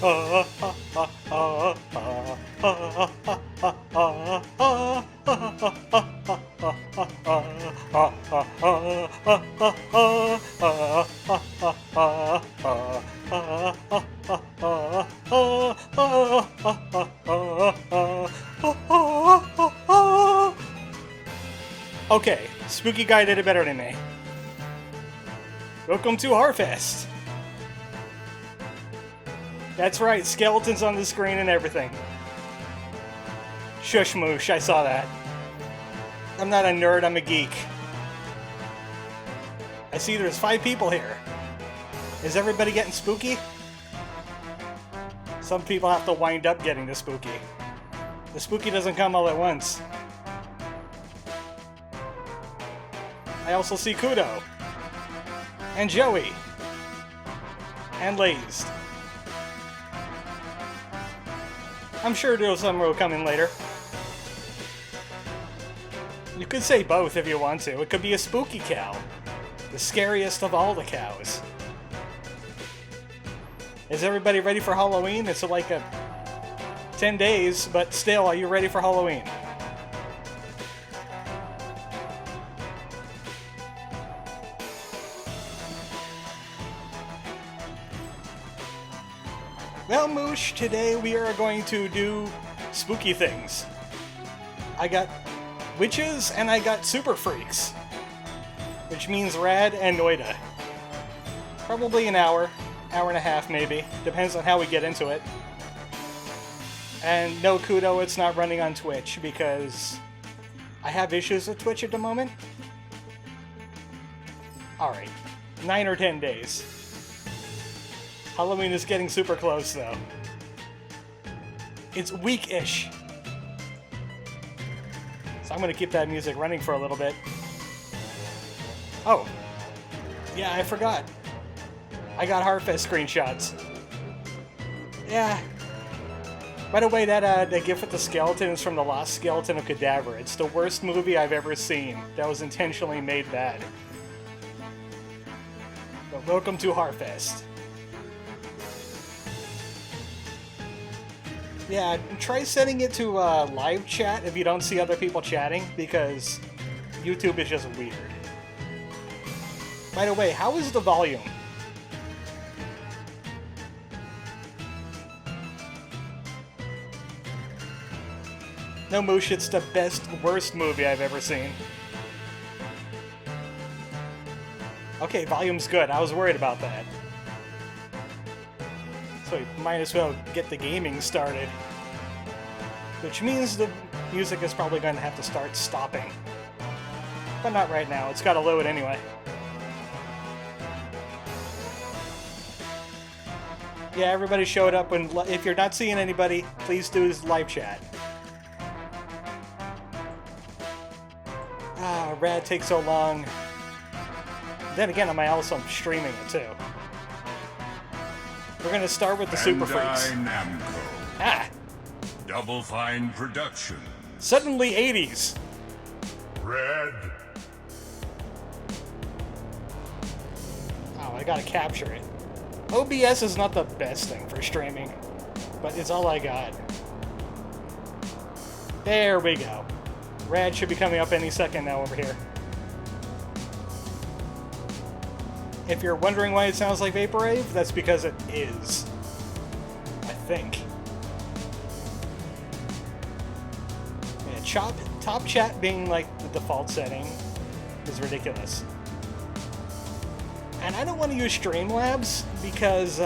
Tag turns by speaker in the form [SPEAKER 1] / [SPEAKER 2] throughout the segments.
[SPEAKER 1] Okay, spooky guy did it better than me. Welcome to Harfest. That's right, skeletons on the screen and everything. Shush moosh, I saw that. I'm not a nerd, I'm a geek. I see there's 5 people here. Is everybody getting spooky? Some people have to wind up getting the spooky. The spooky doesn't come all at once. I also see Kudo. And Joey. And Lazed. I'm sure there's some will come in later. You could say both if you want to. It could be a spooky cow. The scariest of all the cows. Is everybody ready for Halloween? It's like a 10 days, but still, are you ready for Halloween? Well, Moosh, today we are going to do spooky things. I got witches and I got super freaks, which means Rad and Noita. Probably an hour and a half maybe, depends on how we get into it. And no, Kudo, it's not running on Twitch because I have issues with Twitch at the moment. Alright, 9 or 10 days. Halloween is getting super close, though. It's week-ish. So I'm gonna keep that music running for a little bit. Oh. Yeah, I forgot. I got Harfest screenshots. Yeah. By the way, that GIF with the skeleton is from The Lost Skeleton of Cadaver. It's the worst movie I've ever seen. That was intentionally made bad. But welcome to Harfest. Yeah, try setting it to live chat if you don't see other people chatting, because YouTube is just weird. By the way, how is the volume? No, Moosh, it's the worst movie I've ever seen. Okay, volume's good. I was worried about that. So we might as well get the gaming started. Which means the music is probably going to have to start stopping. But not right now, it's got to load anyway. Yeah, everybody showed up. If you're not seeing anybody, please do this live chat. Ah, Rad takes so long. Then again, I'm also streaming it too. We're gonna start with the Super Freaks.
[SPEAKER 2] Namco.
[SPEAKER 1] Ah!
[SPEAKER 2] Double Fine Productions.
[SPEAKER 1] Suddenly 80s.
[SPEAKER 2] Red.
[SPEAKER 1] Oh, I gotta capture it. OBS is not the best thing for streaming, but it's all I got. There we go. Rad should be coming up any second now over here. If you're wondering why it sounds like Vaporwave, that's because it is. I think. Yeah, top chat being like the default setting is ridiculous. And I don't want to use Streamlabs because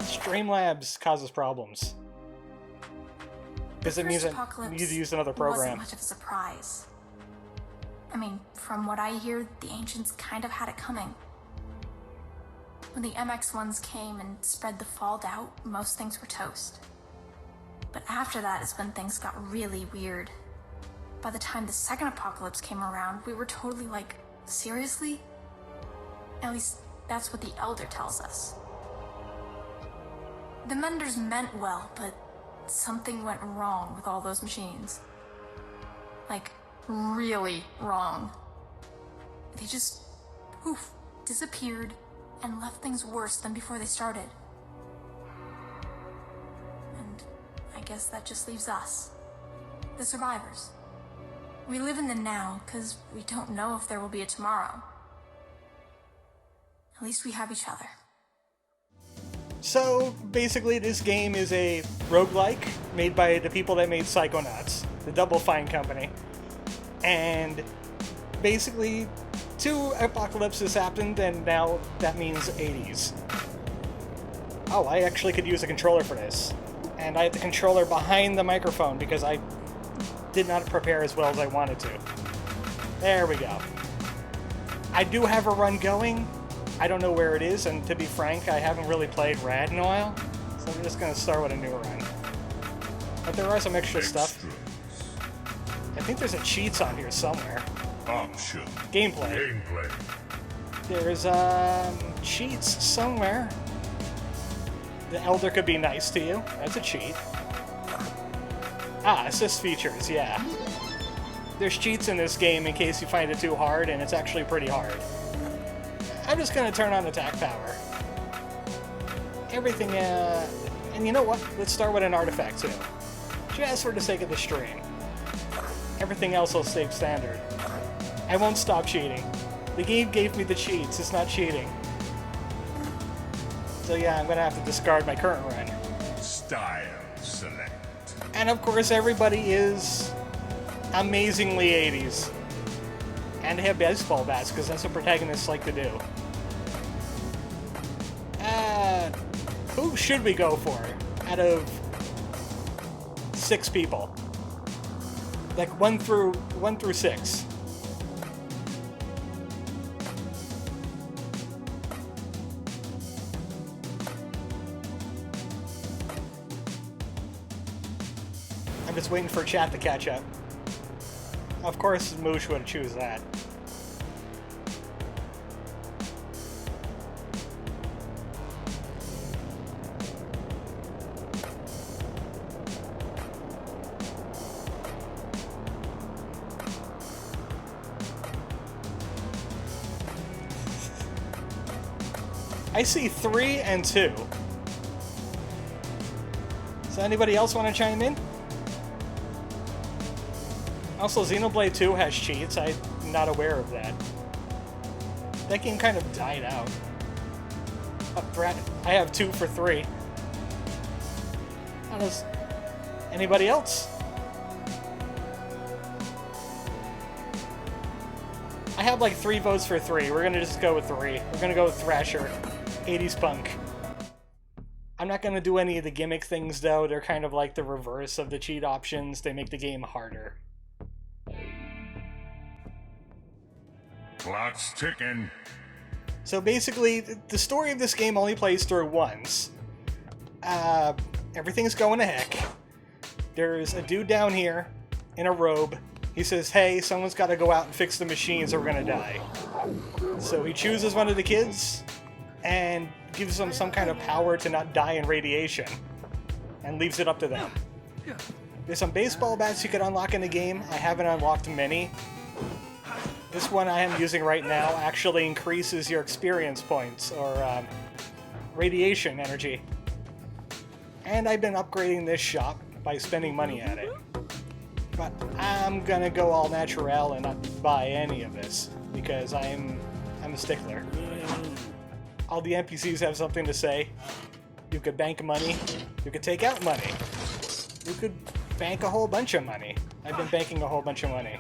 [SPEAKER 1] Streamlabs causes problems. Because it means that you need to use another program.
[SPEAKER 3] Wasn't much of a surprise. I mean, from what I hear, the ancients kind of had it coming. When the MX ones came and spread the fall out, most things were toast. But after that is when things got really weird. By the time the second apocalypse came around, we were totally like, seriously? At least, that's what the Elder tells us. The Menders meant well, but something went wrong with all those machines. Like, really wrong. They just, poof, disappeared and left things worse than before they started. guess that just leaves us. The survivors. We live in the now, because we don't know if there will be a tomorrow. At least we have each other.
[SPEAKER 1] So, basically, this game is a roguelike made by the people that made Psychonauts, the Double Fine company. And basically, 2 apocalypses happened, and now that means 80s. Oh, I actually could use a controller for this. And I have the controller behind the microphone because I did not prepare as well as I wanted to. There we go. I do have a run going. I don't know where it is, and to be frank, I haven't really played Rad in a while, so I'm just going to start with a new run. But there are some extra stuff. I think there's a cheats on here somewhere.
[SPEAKER 2] Option.
[SPEAKER 1] Gameplay. There's cheats somewhere. The Elder could be nice to you. That's a cheat. Ah, assist features, yeah. There's cheats in this game in case you find it too hard, and it's actually pretty hard. I'm just gonna turn on attack power. Everything, and you know what? Let's start with an artifact too. Just for the sake of the stream. Everything else will stay standard. I won't stop cheating. The game gave me the cheats, it's not cheating. So yeah, I'm gonna have to discard my current run.
[SPEAKER 2] Style select.
[SPEAKER 1] And of course everybody is amazingly 80s. And they have baseball bats, because that's what protagonists like to do. Who should we go for out of 6 people? Like 1 through 6. I'm just waiting for chat to catch up. Of course, Moosh would choose that. I see 3 and 2. Does anybody else want to chime in? Also, Xenoblade 2 has cheats. I'm not aware of that. That game kind of died out. I have 2 for 3. How does anybody else? I have like 3 votes for 3. We're gonna just go with 3. We're gonna go with Thrasher. 80s punk. I'm not gonna do any of the gimmick things though. They're kind of like the reverse of the cheat options. They make the game harder.
[SPEAKER 2] Clock's ticking.
[SPEAKER 1] So basically, the story of this game only plays through once. Everything's going to heck. There's a dude down here in a robe. He says, hey, someone's got to go out and fix the machines or we're going to die. So he chooses one of the kids and gives them some kind of power to not die in radiation and leaves it up to them. There's some baseball bats you can unlock in the game. I haven't unlocked many. This one I am using right now actually increases your experience points, or radiation energy. And I've been upgrading this shop by spending money at it. But I'm gonna go all natural and not buy any of this, because I'm a stickler. All the NPCs have something to say. You could bank money. You could take out money. You could bank a whole bunch of money. I've been banking a whole bunch of money.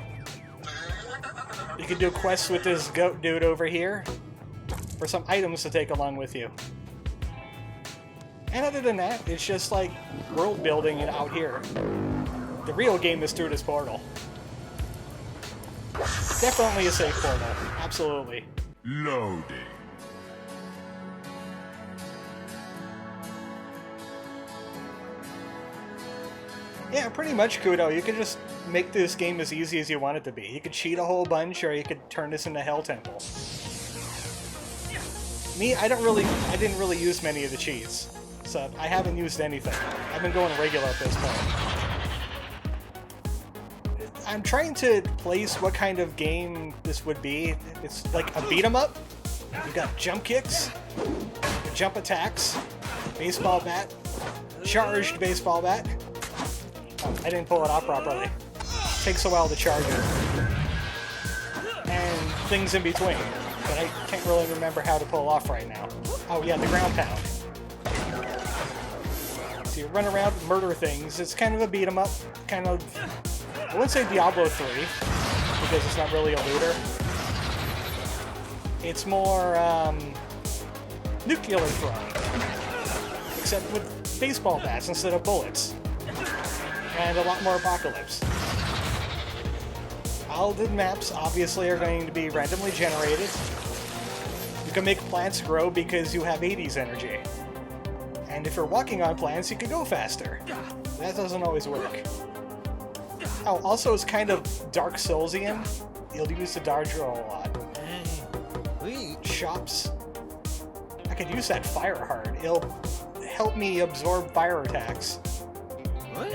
[SPEAKER 1] You could do quests with this goat dude over here for some items to take along with you. And other than that, it's just like world building out here. The real game is through this portal. Definitely a safe portal. Absolutely.
[SPEAKER 2] Loading.
[SPEAKER 1] Yeah, pretty much, Kudo. You could just make this game as easy as you want it to be. You could cheat a whole bunch, or you could turn this into Hell Temple. Me, I didn't really use many of the cheats, so I haven't used anything. I've been going regular at this point. I'm trying to place what kind of game this would be. It's like a beat 'em up. You've got jump kicks, jump attacks, baseball bat, charged baseball bat, Oh, I didn't pull it off properly. Takes a while to charge it. And things in between. But I can't really remember how to pull off right now. Oh yeah, the ground pound. So you run around, murder things. It's kind of a beat 'em up. Kind of, I wouldn't say Diablo 3, because it's not really a looter. It's more nuclear throwing, except with baseball bats instead of bullets, and a lot more apocalypse. All the maps obviously are going to be randomly generated. You can make plants grow because you have 80s energy, and if you're walking on plants, you can go faster. That doesn't always work. Oh, also it's kind of Dark Soulsian. You'll use the dodge roll a lot. Shops. I could use that fire heart. It'll help me absorb fire attacks. But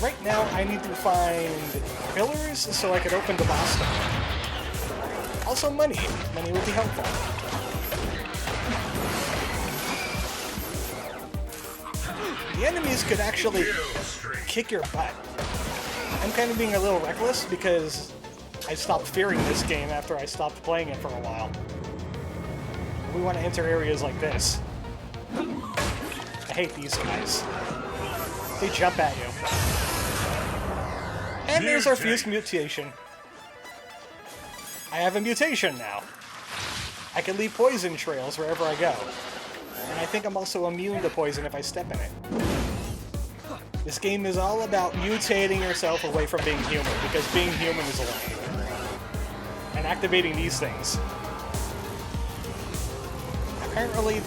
[SPEAKER 1] right now, I need to find pillars so I can open the boss door. Also money. Money would be helpful. The enemies could actually kick your butt. I'm kind of being a little reckless because I stopped fearing this game after I stopped playing it for a while. We want to enter areas like this. I hate these guys. They jump at you. And there's our fused mutation. I have a mutation now. I can leave poison trails wherever I go. And I think I'm also immune to poison if I step in it. This game is all about mutating yourself away from being human, because being human is lame. And activating these things. Apparently,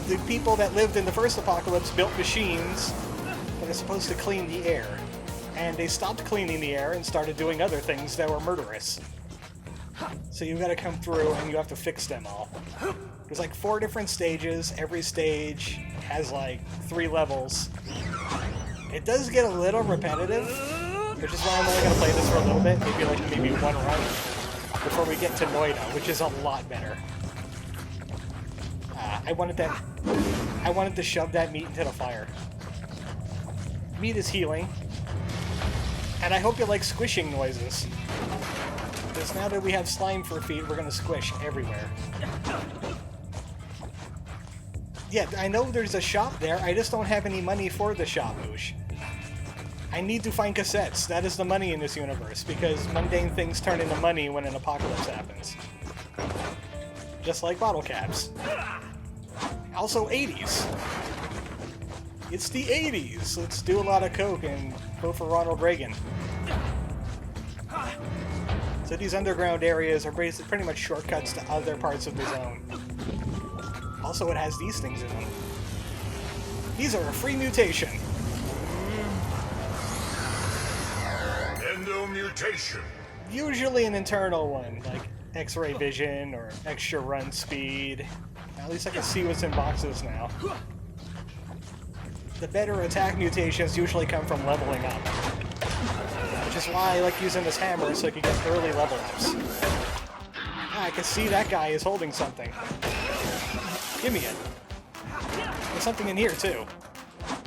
[SPEAKER 1] the people that lived in the first apocalypse built machines that are supposed to clean the air. And they stopped cleaning the air and started doing other things that were murderous. So you've got to come through and you have to fix them all. There's like 4 different stages. Every stage has like 3 levels. It does get a little repetitive, which is why I'm only going to play this for a little bit, maybe one run, before we get to Noita, which is a lot better. I wanted to shove that meat into the fire. Meat is healing, and I hope you like squishing noises. Because now that we have slime for feet, we're going to squish everywhere. Yeah, I know there's a shop there, I just don't have any money for the shop, Moosh. I need to find cassettes. That is the money in this universe, because mundane things turn into money when an apocalypse happens. Just like bottle caps. Also 80s. It's the 80s. Let's do a lot of coke and vote for Ronald Reagan. So these underground areas are pretty much shortcuts to other parts of the zone. Also, it has these things in them. These are a free mutation.
[SPEAKER 2] Endomutation.
[SPEAKER 1] Usually an internal one, like X-ray vision or extra run speed. At least I can see what's in boxes now. The better attack mutations usually come from leveling up. Which is why I like using this hammer so I can get early level ups. Ah, I can see that guy is holding something. Give me it. There's something in here too.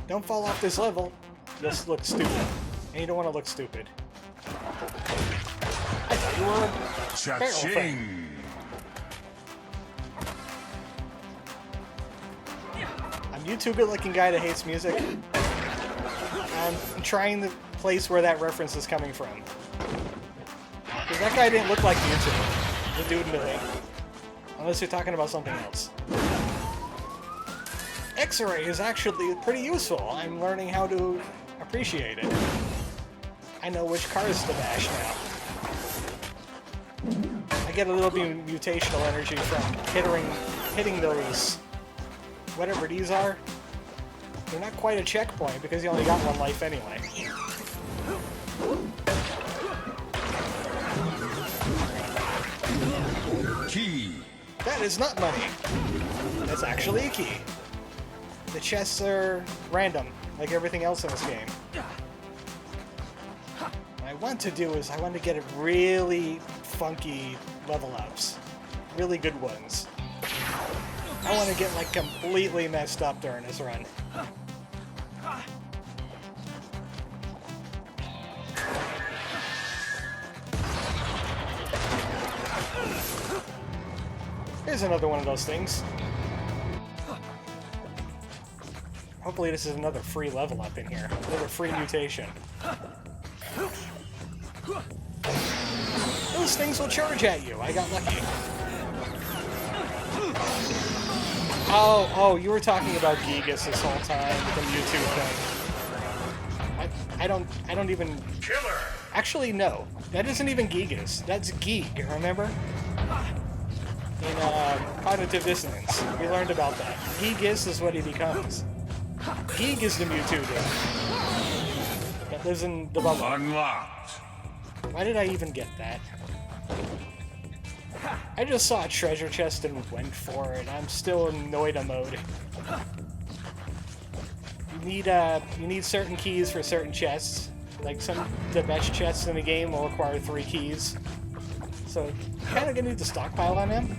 [SPEAKER 1] Don't fall off this level. You'll look stupid. And you don't want to look stupid. I thought you were a barrel thing. I'm you too good-looking guy that hates music. I'm trying to place where that reference is coming from. Because that guy didn't look like you two. The dude in the thing. Unless you're talking about something else. X-ray is actually pretty useful. I'm learning how to appreciate it. I know which cars to bash now. I get a little bit of mutational energy from hitting those, whatever these are. They're not quite a checkpoint because you only got 1 life anyway.
[SPEAKER 2] Key.
[SPEAKER 1] That is not money. That's actually a key. The chests are random, like everything else in this game. What I want to do is I want to get really funky level ups. Really good ones. I want to get like completely messed up during this run. Here's another one of those things. Hopefully this is another free level up in here. Another free mutation. Those things will charge at you. I got lucky. Oh, you were talking about Gigas this whole time with the Mewtwo thing. I don't even...
[SPEAKER 2] Killer!
[SPEAKER 1] Actually, no. That isn't even Gigas. That's Geek, remember? In Cognitive Dissonance. We learned about that. Gigas is what he becomes. Geek is the Mewtwo dude. That lives in the bubble.
[SPEAKER 2] Unlocked.
[SPEAKER 1] Why did I even get that? I just saw a treasure chest and went for it. I'm still in Noita mode. You need certain keys for certain chests. Like the best chests in the game will require 3 keys. So kind of gonna need to stockpile on them.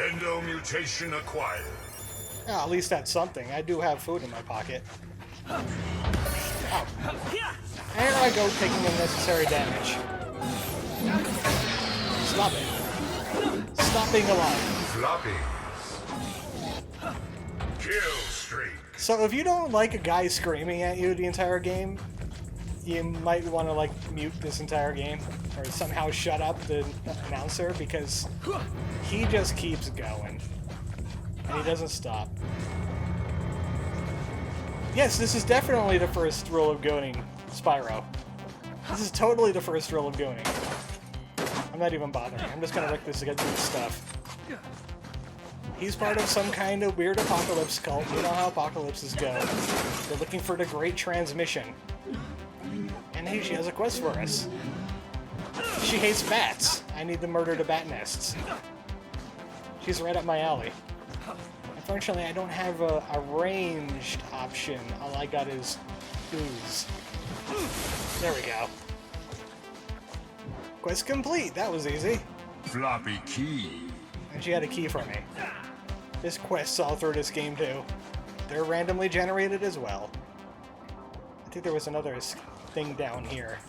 [SPEAKER 2] Endo mutation acquired.
[SPEAKER 1] Oh, at least that's something. I do have food in my pocket. Oh. There I go, taking unnecessary damage. Stop it. Stop being alive.
[SPEAKER 2] Floppy. Kill streak.
[SPEAKER 1] So if you don't like a guy screaming at you the entire game, you might want to like mute this entire game or somehow shut up the announcer because he just keeps going and he doesn't stop. Yes, this is definitely the first rule of gooning, Spyro. This is totally the first rule of gooning. I'm not even bothering. I'm just gonna wreck this to get through the stuff. He's part of some kind of weird apocalypse cult. You know how apocalypses go. They're looking for the Great Transmission. And hey, she has a quest for us. She hates bats. I need to murder the bat nests. She's right up my alley. Unfortunately, I don't have a ranged option. All I got is ooze. There we go. Quest complete. That was easy.
[SPEAKER 2] Floppy key.
[SPEAKER 1] And she had a key for me. There's quests all through this game too. They're randomly generated as well. I think there was another thing down here.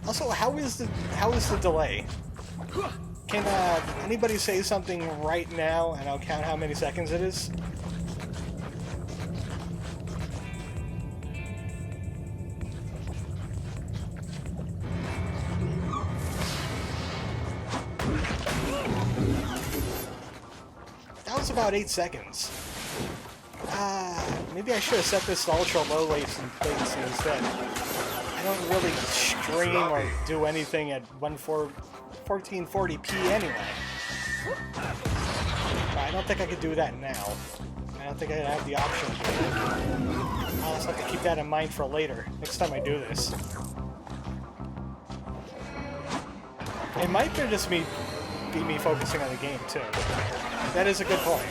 [SPEAKER 1] Also, how is the delay? Can anybody say something right now and I'll count how many seconds it is? That was about 8 seconds. Maybe I should have set this to ultra low latency instead. I don't really stream or do anything at 1440p anyway. But I don't think I could do that now. I don't think I have the option to do that. I'll just have to keep that in mind for later, next time I do this. It might just be me focusing on the game too. That is a good point.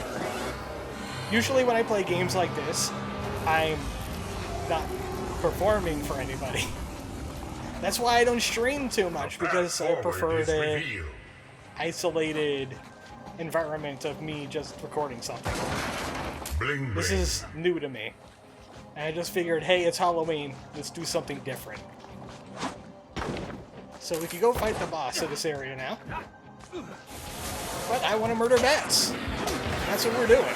[SPEAKER 1] Usually when I play games like this, I'm not performing for anybody. That's why I don't stream too much, because I prefer the isolated environment of me just recording something.
[SPEAKER 2] Bling,
[SPEAKER 1] This
[SPEAKER 2] bling.
[SPEAKER 1] is new to me. And I just figured, hey, it's Halloween, let's do something different. So we can go fight the boss of this area now. But I want to murder bats. That's what we're doing.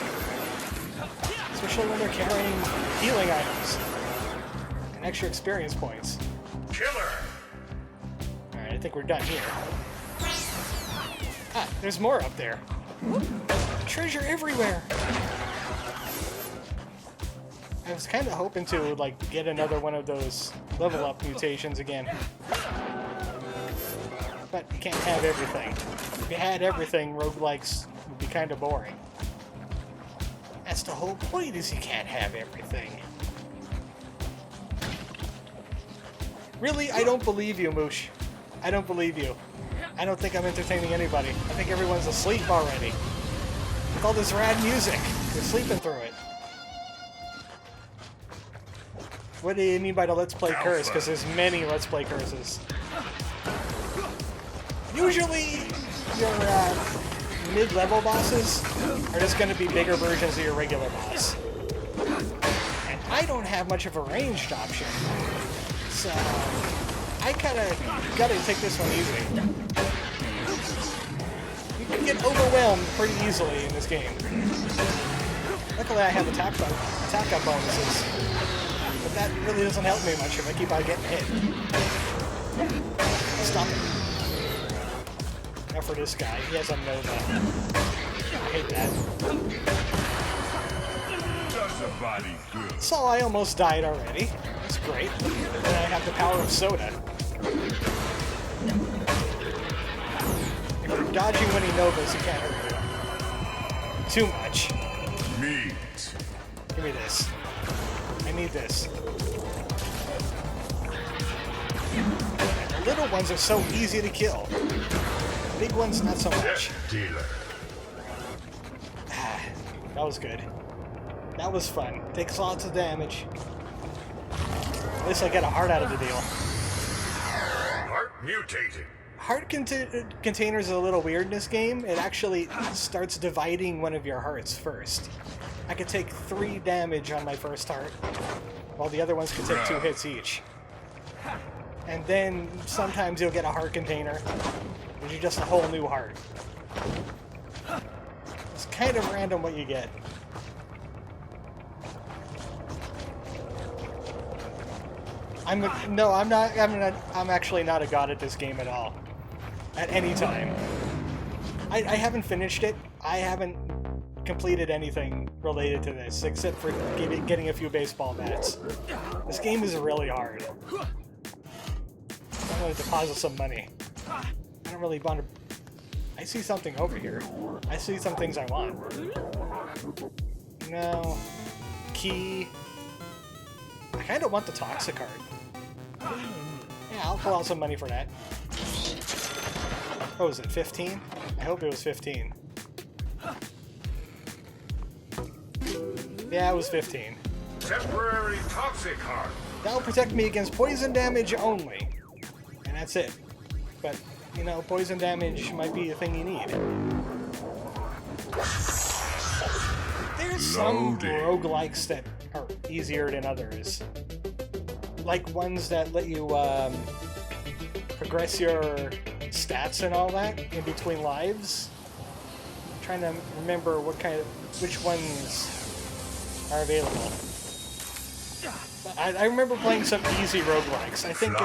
[SPEAKER 1] Especially when they're carrying healing items. And extra experience points.
[SPEAKER 2] Killer.
[SPEAKER 1] Alright, I think we're done here. Ah, there's more up there. Treasure everywhere! I was kind of hoping to, like, get another one of those level up mutations again. But you can't have everything. If you had everything, roguelikes would be kind of boring. That's the whole point, is you can't have everything. Really? I don't believe you, Moosh. I don't believe you. I don't think I'm entertaining anybody. I think everyone's asleep already. With all this rad music, they're sleeping through it. What do you mean by the Let's Play curse? Because there's many Let's Play curses. Usually, your mid-level bosses are just going to be bigger versions of your regular boss. And I I don't have much of a ranged option. So I kinda gotta take this one easy. You can get overwhelmed pretty easily in this game. Luckily I have attack up bonuses. But that really doesn't help me much if I keep on getting hit. Stop it. Now for this guy, he has a Nova. I hate that. So I almost died already. That's great. And then I have the power of soda. If you're dodging when he Novas, you can't hurt him. Too much.
[SPEAKER 2] Meat.
[SPEAKER 1] Give me this. I need this. The little ones are so easy to kill. The big ones, not so much.
[SPEAKER 2] Dealer.
[SPEAKER 1] That was good. That was fun. Takes lots of damage. At least I get a heart out of the deal.
[SPEAKER 2] Heart mutated.
[SPEAKER 1] Heart containers are a little weird in this game. It actually starts dividing one of your hearts first. I could take 3 damage on my first heart, while the other ones could take 2 hits each. And then sometimes you'll get a heart container, which is just a whole new heart. It's kind of random what you get. I'm actually not a god at this game at all. At any time. I haven't finished it. I haven't completed anything related to this, except for getting a few baseball bats. This game is really hard. I'm going to deposit some money. I don't really want to... I see something over here. I see some things I want. No. Key. I kind of want the Toxic card. Yeah, I'll pull out some money for that. What was it, 15? I hope it was 15. Yeah, it was 15.
[SPEAKER 2] Temporary Toxic Heart.
[SPEAKER 1] That'll protect me against poison damage only. And that's it. But, you know, poison damage might be a thing you need. There's some roguelikes that are easier than others. Like ones that let you progress your stats and all that in between lives. I'm trying to remember which ones are available. I remember playing some easy roguelikes. I think,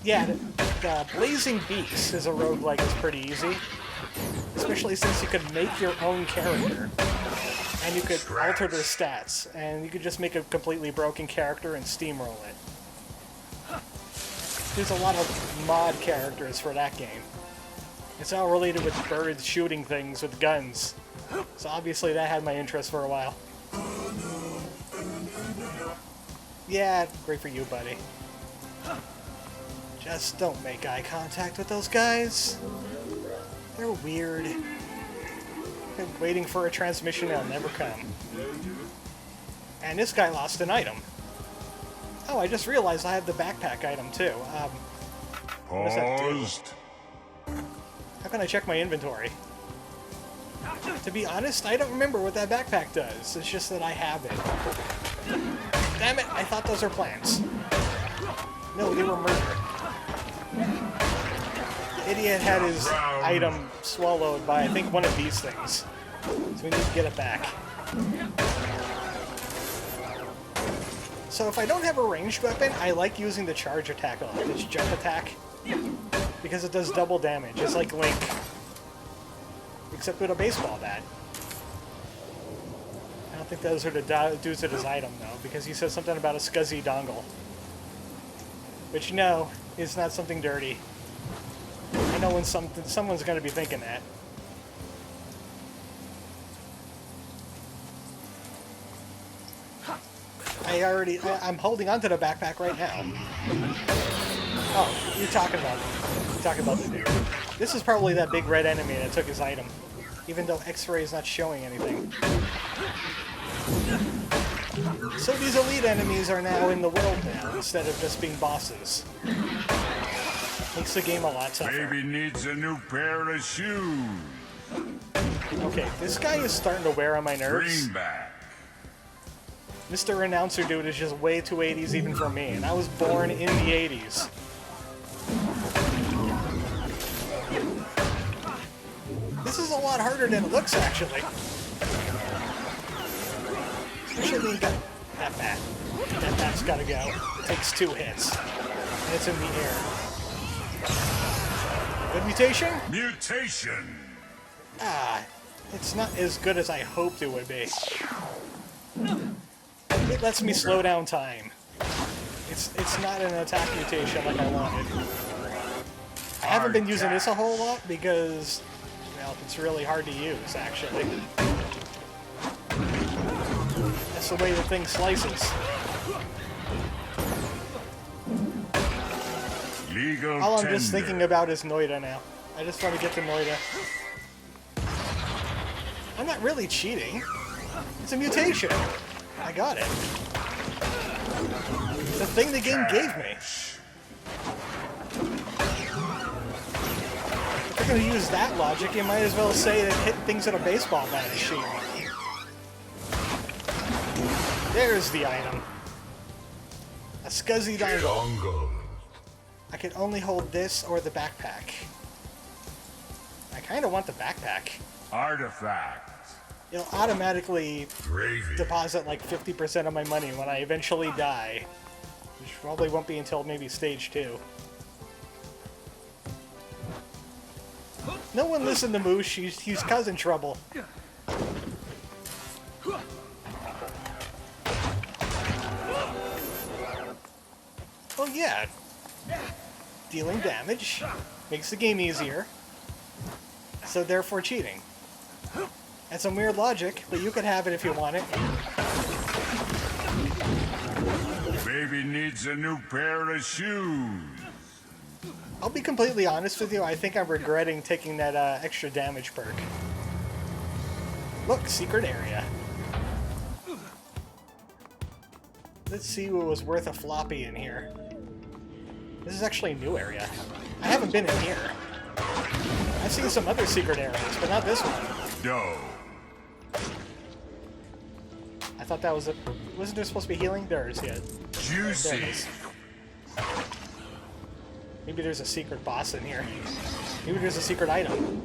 [SPEAKER 1] yeah, the Blazing Beast is a roguelike that's pretty easy. Especially since you could make your own character. And you could alter their stats. And you could just make a completely broken character and steamroll it. There's a lot of mod characters for that game. It's all related with birds shooting things with guns. So obviously that had my interest for a while. Yeah, great for you, buddy. Just don't make eye contact with those guys. They're weird. Been waiting for a transmission that'll never come. And this guy lost an item. Oh, I just realized I have the backpack item too. What does that do? How can I check my inventory? To be honest, I don't remember what that backpack does. It's just that I have it. Damn it, I thought those were plants. No, they were murder. The idiot had his item swallowed by, I think, one of these things. So we need to get it back. So if I don't have a ranged weapon, I like using the charge attack on it. It's jump attack. Because it does double damage. It's like Link. Except with a baseball bat. I don't think those are the dudes at his item, though, because he says something about a scuzzy dongle. Which, no, is not something dirty. I know when someone's going to be thinking that. I'm holding onto the backpack right now. Oh, you're talking about the dude. This is probably that big red enemy that took his item. Even though X-ray is not showing anything. So these elite enemies are now in the world now, instead of just being bosses. Makes the game a lot tougher.
[SPEAKER 2] Baby needs a new pair of shoes.
[SPEAKER 1] Okay, this guy is starting to wear on my nerves.
[SPEAKER 2] Greenback.
[SPEAKER 1] Mr. Announcer Dude is just way too 80s even for me, and I was born in the 80s. This is a lot harder than it looks, actually. Especially when you got that bat. That bat's gotta go. It takes 2 hits. And it's in the air. Good mutation?
[SPEAKER 2] Mutation!
[SPEAKER 1] Ah, it's not as good as I hoped it would be. It lets me slow down time. It's not an attack mutation like I wanted. I haven't been using this a whole lot because, well, it's really hard to use, actually. That's the way the thing slices.
[SPEAKER 2] Legal
[SPEAKER 1] All I'm
[SPEAKER 2] tender.
[SPEAKER 1] just thinking about is Noita now. I just want to get to Noita. I'm not really cheating. It's a mutation. I got it. It's the thing the game gave me. If you're going to use that logic, you might as well say that hit things with a baseball bat is cheating. There's the item. A scuzzy dongle.
[SPEAKER 2] Dongle.
[SPEAKER 1] I can only hold this or the backpack. I kind of want the backpack.
[SPEAKER 2] Artifact.
[SPEAKER 1] It'll automatically
[SPEAKER 2] Gravy.
[SPEAKER 1] deposit like 50% of my money when I eventually die. Which probably won't be until maybe stage 2. No one listen to Moose, he's causing trouble. Oh yeah. Dealing damage makes the game easier. So therefore cheating. That's some weird logic, but you could have it if you want it.
[SPEAKER 2] Baby needs a new pair of shoes.
[SPEAKER 1] I'll be completely honest with you, I think I'm regretting taking that extra damage perk. Look, secret area. Let's see what was worth a floppy in here. This is actually a new area. I haven't been in here. I've seen some other secret areas, but not this one.
[SPEAKER 2] Dough.
[SPEAKER 1] I thought that was it. Wasn't there supposed to be healing? There is, yeah. There
[SPEAKER 2] Juicy.
[SPEAKER 1] it is. Maybe there's a secret boss in here. Maybe there's a secret item.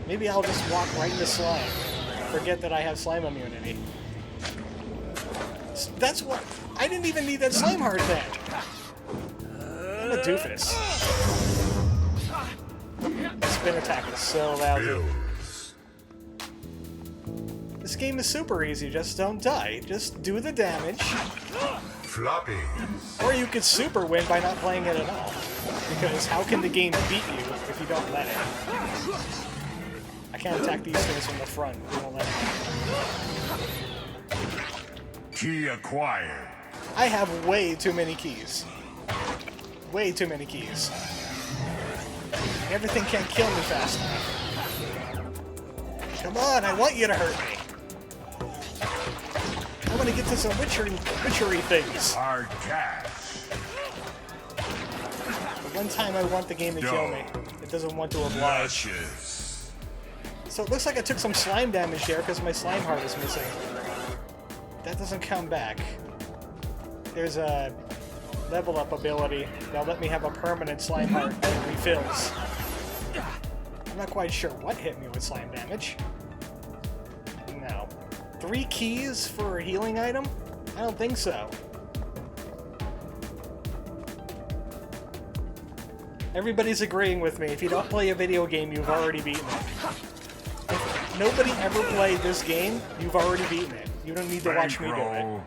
[SPEAKER 1] Maybe I'll just walk right into slime. Forget that I have slime immunity. That's what... I didn't even need that slime heart then. I'm a doofus. Spin attack is so lousy.
[SPEAKER 2] Bills.
[SPEAKER 1] This game is super easy, just don't die. Just do the damage.
[SPEAKER 2] Floppy.
[SPEAKER 1] Or you could super win by not playing it at all. Because how can the game beat you if you don't let it? I can't attack these things from the front. We won't let it.
[SPEAKER 2] Key acquired.
[SPEAKER 1] I have way too many keys. Way too many keys. Everything can't kill me fast enough. Come on, I want you to hurt me. I want to get to some witchery things.
[SPEAKER 2] Hard cash.
[SPEAKER 1] The one time I want the game to kill me, it doesn't want to oblige.
[SPEAKER 2] Luscious.
[SPEAKER 1] So it looks like I took some slime damage there because my slime heart is missing. That doesn't come back. There's a level up ability that'll let me have a permanent slime heart that refills. I'm not quite sure what hit me with slime damage. No. 3 keys for a healing item? I don't think so. Everybody's agreeing with me. If you don't play a video game, you've already beaten it. If nobody ever played this game, you've already beaten it. You don't need to watch me do it.
[SPEAKER 2] Bankroll.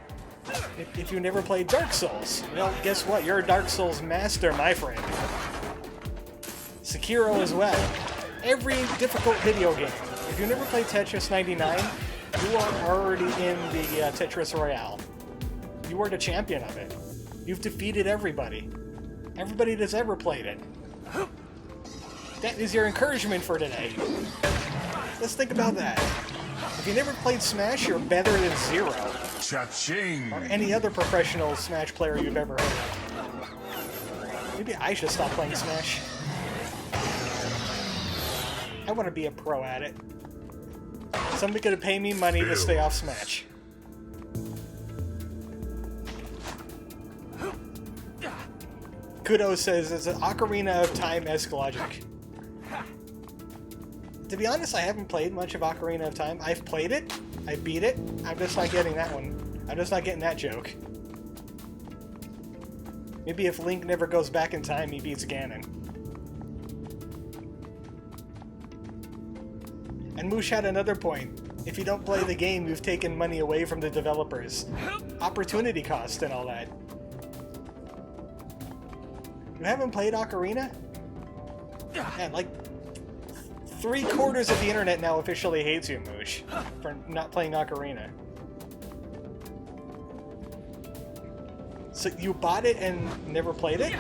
[SPEAKER 1] If you never played Dark Souls, well, guess what? You're a Dark Souls master, my friend. Sekiro as well. Every difficult video game. If you never played Tetris 99, you are already in the Tetris Royale. You are the champion of it. You've defeated everybody. Everybody that's ever played it. That is your encouragement for today. Let's think about that. If you never played Smash, you're better than 0.
[SPEAKER 2] Cha-ching.
[SPEAKER 1] Or any other professional Smash player you've ever heard of. Maybe I should stop playing Smash. I want to be a pro at it. Somebody could pay me money to stay off Smash. Kudo says it's an Ocarina of Time-esque logic. To be honest, I haven't played much of Ocarina of Time. I've played it, I beat it, I'm just not getting that one. I'm just not getting that joke. Maybe if Link never goes back in time, he beats Ganon. And Moosh had another point. If you don't play the game, you've taken money away from the developers. Opportunity cost and all that. You haven't played Ocarina? Man, like, 3/4 of the internet now officially hates you, Moosh, for not playing Ocarina. So you bought it and never played it?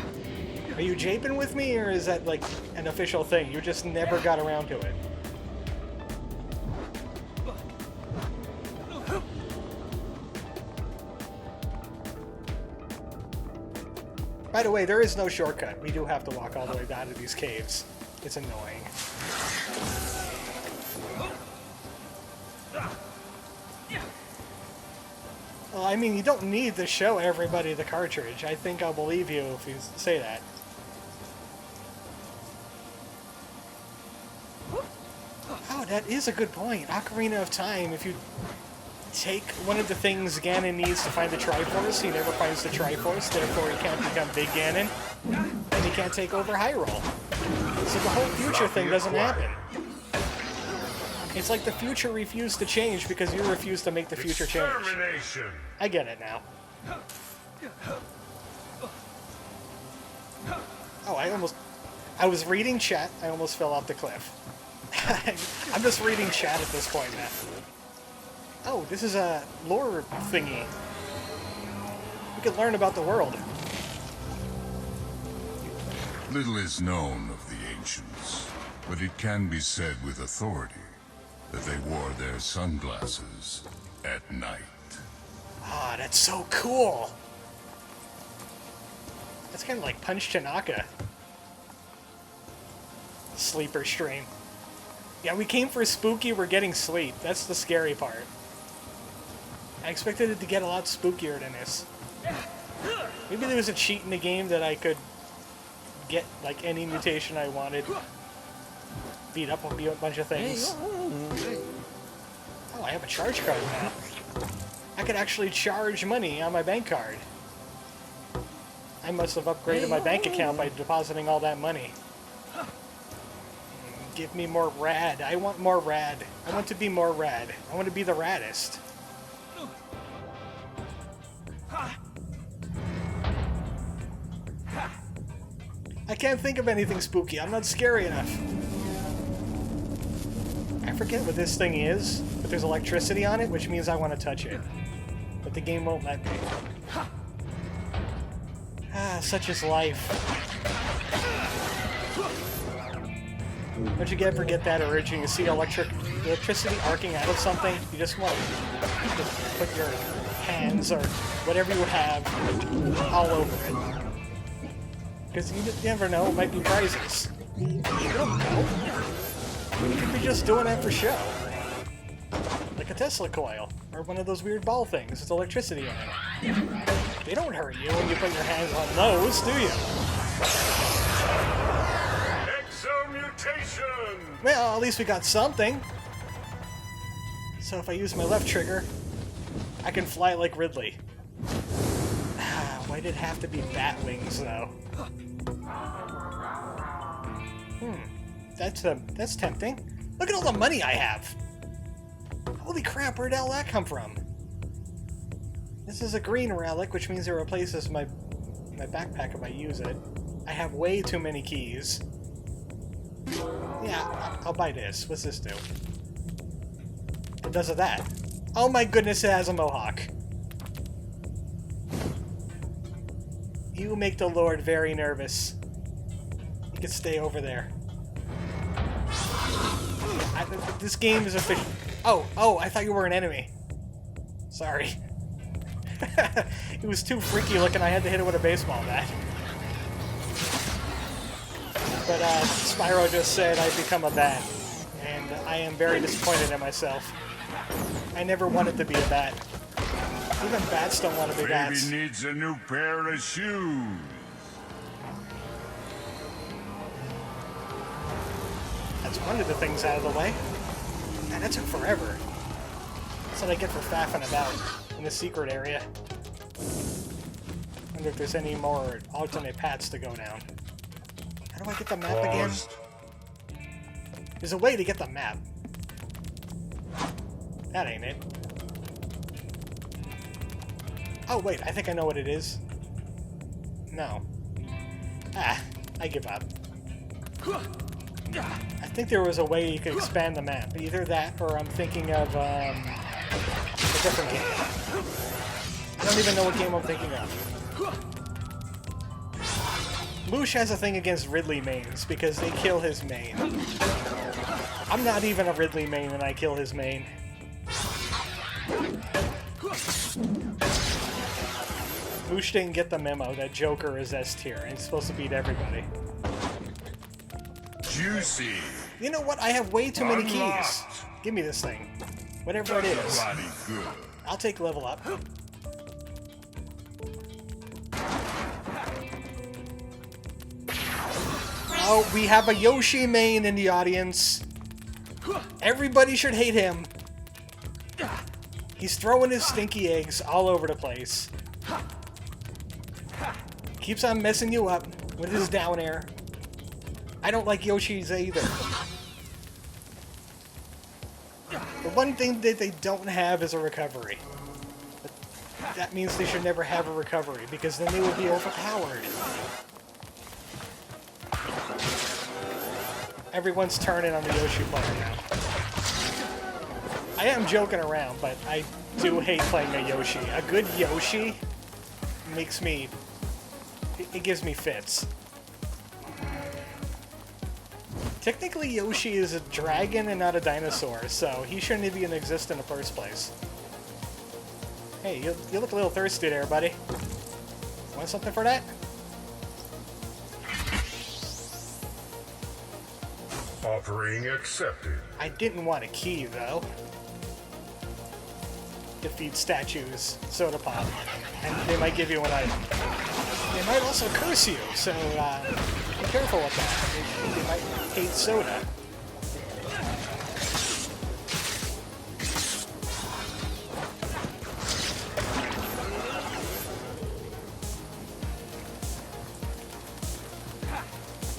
[SPEAKER 1] Are you japing with me, or is that like an official thing? You just never got around to it. By the way, there is no shortcut. We do have to walk all the way down to these caves. It's annoying. Well, I mean, you don't need to show everybody the cartridge. I think I'll believe you if you say that. Oh, that is a good point. Ocarina of Time, if you take one of the things Ganon needs to find the Triforce, he never finds the Triforce, therefore he can't become Big Ganon, and he can't take over Hyrule. So the whole future thing doesn't happen. It's like the future refused to change because you refused to make the future change. I get it now. Oh, I was reading chat, I almost fell off the cliff. I'm just reading chat at this point now. Oh, this is a lore thingy. We could learn about the world.
[SPEAKER 2] Little is known of the ancients, but it can be said with authority that they wore their sunglasses at night.
[SPEAKER 1] Ah, that's so cool! That's kind of like Punch Tanaka. Sleeper stream. Yeah, we came for spooky, we're getting sleep. That's the scary part. I expected it to get a lot spookier than this. Maybe there was a cheat in the game that I could get, like, any mutation I wanted. Beat up a bunch of things. Oh, I have a charge card now. I could actually charge money on my bank card. I must have upgraded my bank account by depositing all that money. Give me more rad. I want more rad. I want to be more rad. I want to be the raddest. I can't think of anything spooky. I'm not scary enough. I forget what this thing is, but there's electricity on it, which means I want to touch it. But the game won't let me. Ah, such is life. Don't you ever get that urge when you see electricity arcing out of something? You just want to put your hands or whatever you have all over it. Because you never know, it might be prizes. You don't know. You could be just doing that for show. Like a Tesla coil, or one of those weird ball things with electricity in it. They don't hurt you when you put your hands on those, do you?
[SPEAKER 2] Exomutation!
[SPEAKER 1] Well, at least we got something. So if I use my left trigger, I can fly like Ridley. Why did it have to be bat wings, though? That's tempting. Look at all the money I have! Holy crap, where'd all that come from? This is a green relic, which means it replaces my backpack if I use it. I have way too many keys. Yeah, I'll buy this. What's this do? It does that. Oh my goodness, it has a mohawk. You make the Lord very nervous. You can stay over there. This game is official. Oh, I thought you were an enemy. Sorry. It was too freaky looking, I had to hit it with a baseball bat. But Spyro just said I'd become a bat, and I am very disappointed in myself. I never wanted to be a bat. Even bats don't want to be bats.
[SPEAKER 2] Baby needs a new pair of shoes.
[SPEAKER 1] That's one of the things out of the way. Man, that took forever. That's what I get for faffing about in the secret area. Wonder if there's any more alternate paths to go down. How do I get the map again? There's a way to get the map. That ain't it. Oh wait, I think I know what it is. No. Ah, I give up. I think there was a way you could expand the map. Either that, or I'm thinking of a different game. I don't even know what game I'm thinking of. Moosh has a thing against Ridley mains because they kill his main. I'm not even a Ridley main and I kill his main. Moosh didn't get the memo that Joker is S tier and he's supposed to beat everybody.
[SPEAKER 2] Juicy.
[SPEAKER 1] You know what? I have way too many keys. Give me this thing. Whatever it is.
[SPEAKER 2] Good.
[SPEAKER 1] I'll take level up. Oh, we have a Yoshi main in the audience. Everybody should hate him. He's throwing his stinky eggs all over the place. Keeps on messing you up with his down air. I don't like Yoshi's either. The one thing that they don't have is a recovery. But that means they should never have a recovery, because then they would be overpowered. Everyone's turning on the Yoshi player now. I am joking around, but I do hate playing a Yoshi. A good Yoshi makes me... It gives me fits. Technically, Yoshi is a dragon and not a dinosaur, so he shouldn't even exist in the first place. Hey, you look a little thirsty there, buddy. Want something for that?
[SPEAKER 2] Offering accepted.
[SPEAKER 1] I didn't want a key, though. Defeat statues, soda pop, and they might give you an item. They might also curse you, so be careful with that. They might hate soda.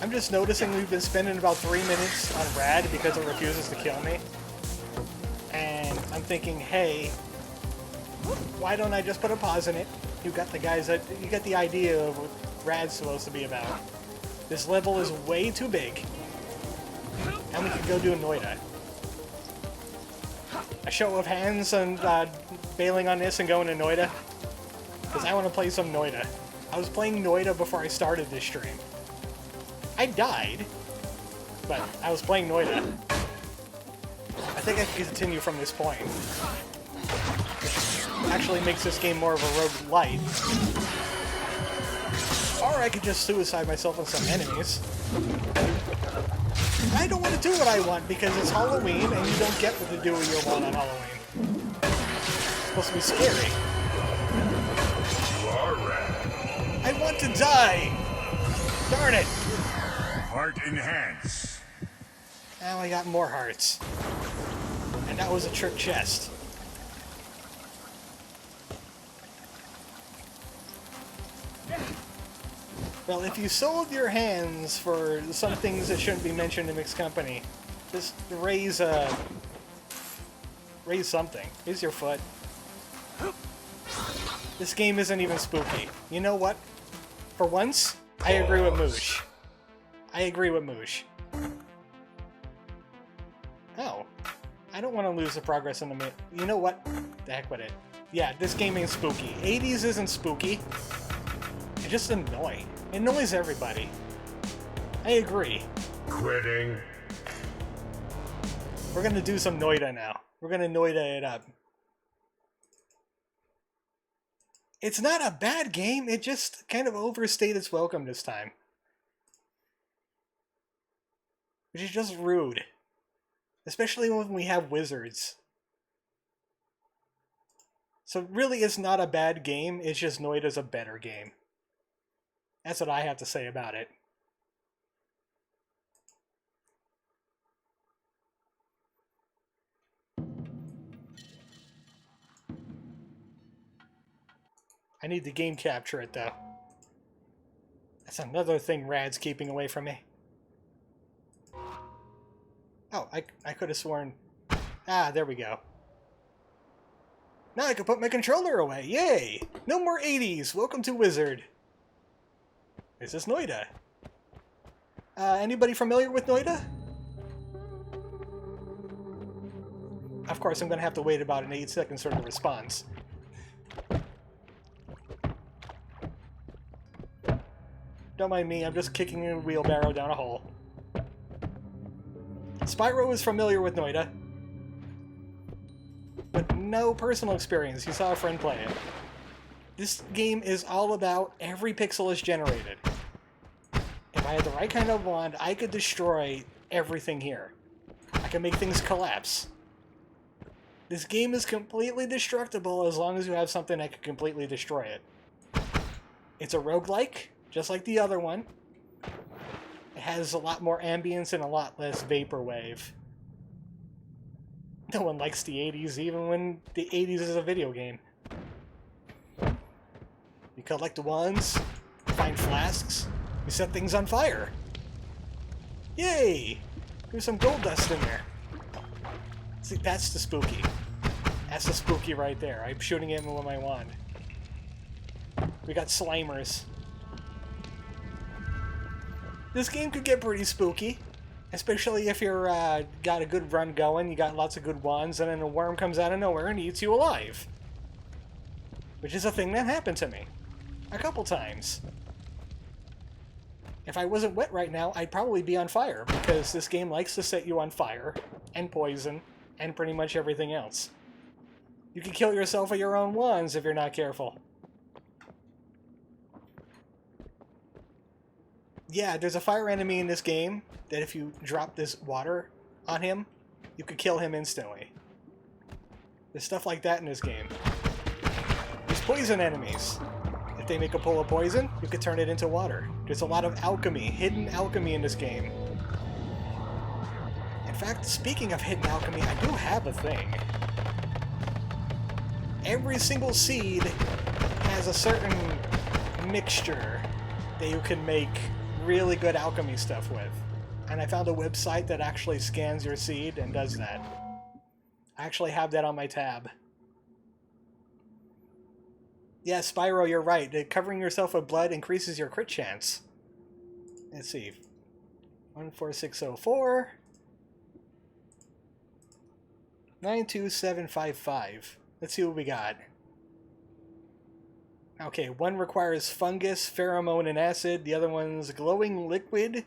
[SPEAKER 1] I'm just noticing we've been spending about 3 minutes on Rad because it refuses to kill me. And I'm thinking, hey, why don't I just put a pause in it? You got the guys that you get the idea of what Rad's supposed to be about. This level is way too big. And we could go do Noita. A show of hands on bailing on this and going to Noita. Because I want to play some Noita. I was playing Noita before I started this stream. I died, but I was playing Noita. I think I can continue from this point. Which actually makes this game more of a roguelite. Or I could just suicide myself on some enemies. I don't want to do what I want because it's Halloween and you don't get to do what you want on Halloween. It's supposed to be scary.
[SPEAKER 2] You are Rad.
[SPEAKER 1] I want to die! Darn it!
[SPEAKER 2] Heart enhance.
[SPEAKER 1] Now I got more hearts. And that was a trick chest. Well, if you sold your hands for some things that shouldn't be mentioned in mixed company, just raise something. Raise your foot. This game isn't even spooky. You know what? For once, I agree with Moosh. I agree with Moosh. Oh. I don't want to lose the progress in the minute. You know what? The heck with it. Yeah, this game ain't spooky. 80s isn't spooky. It just annoys. It annoys everybody. I agree.
[SPEAKER 2] Quitting.
[SPEAKER 1] We're gonna do some Noita now. We're gonna Noita it up. It's not a bad game, it just kind of overstayed its welcome this time. Which is just rude. Especially when we have Wizards. So really it's not a bad game, it's just Noita's a better game. That's what I have to say about it. I need to game capture it, though. That's another thing Rad's keeping away from me. Oh, I could have sworn... Ah, there we go. Now I can put my controller away. Yay! No more 80s. Welcome to Wizard. This is Noita. Anybody familiar with Noita? Of course, I'm going to have to wait about an 8 seconds for the response. Don't mind me, I'm just kicking a wheelbarrow down a hole. Spyro is familiar with Noita, but no personal experience. He saw a friend play it. This game is all about every pixel is generated. If I had the right kind of wand, I could destroy everything here. I can make things collapse. This game is completely destructible as long as you have something that can completely destroy it. It's a roguelike, just like the other one. It has a lot more ambience and a lot less vaporwave. No one likes the 80s, even when the 80s is a video game. You collect wands, find flasks, you set things on fire. Yay! There's some gold dust in there. See, that's the spooky. That's the spooky right there. I'm shooting him with my wand. We got Slimers. This game could get pretty spooky, especially if you're got a good run going, you got lots of good wands, and then a worm comes out of nowhere and eats you alive. Which is a thing that happened to me. A couple times. If I wasn't wet right now, I'd probably be on fire, because this game likes to set you on fire, and poison, and pretty much everything else. You can kill yourself with your own wands if you're not careful. Yeah, there's a fire enemy in this game that if you drop this water on him, you could kill him instantly. There's stuff like that in this game. There's poison enemies. If they make a pool of poison, you could turn it into water. There's a lot of alchemy, hidden alchemy in this game. In fact, speaking of hidden alchemy, I do have a thing. Every single seed has a certain mixture that you can make really good alchemy stuff with. And I found a website that actually scans your seed and does that. I actually have that on my tab. Yeah, Spyro, you're right. Covering yourself with blood increases your crit chance. Let's see. 14604. 92755. Let's see what we got. Okay, one requires fungus, pheromone, and acid. The other one's glowing liquid,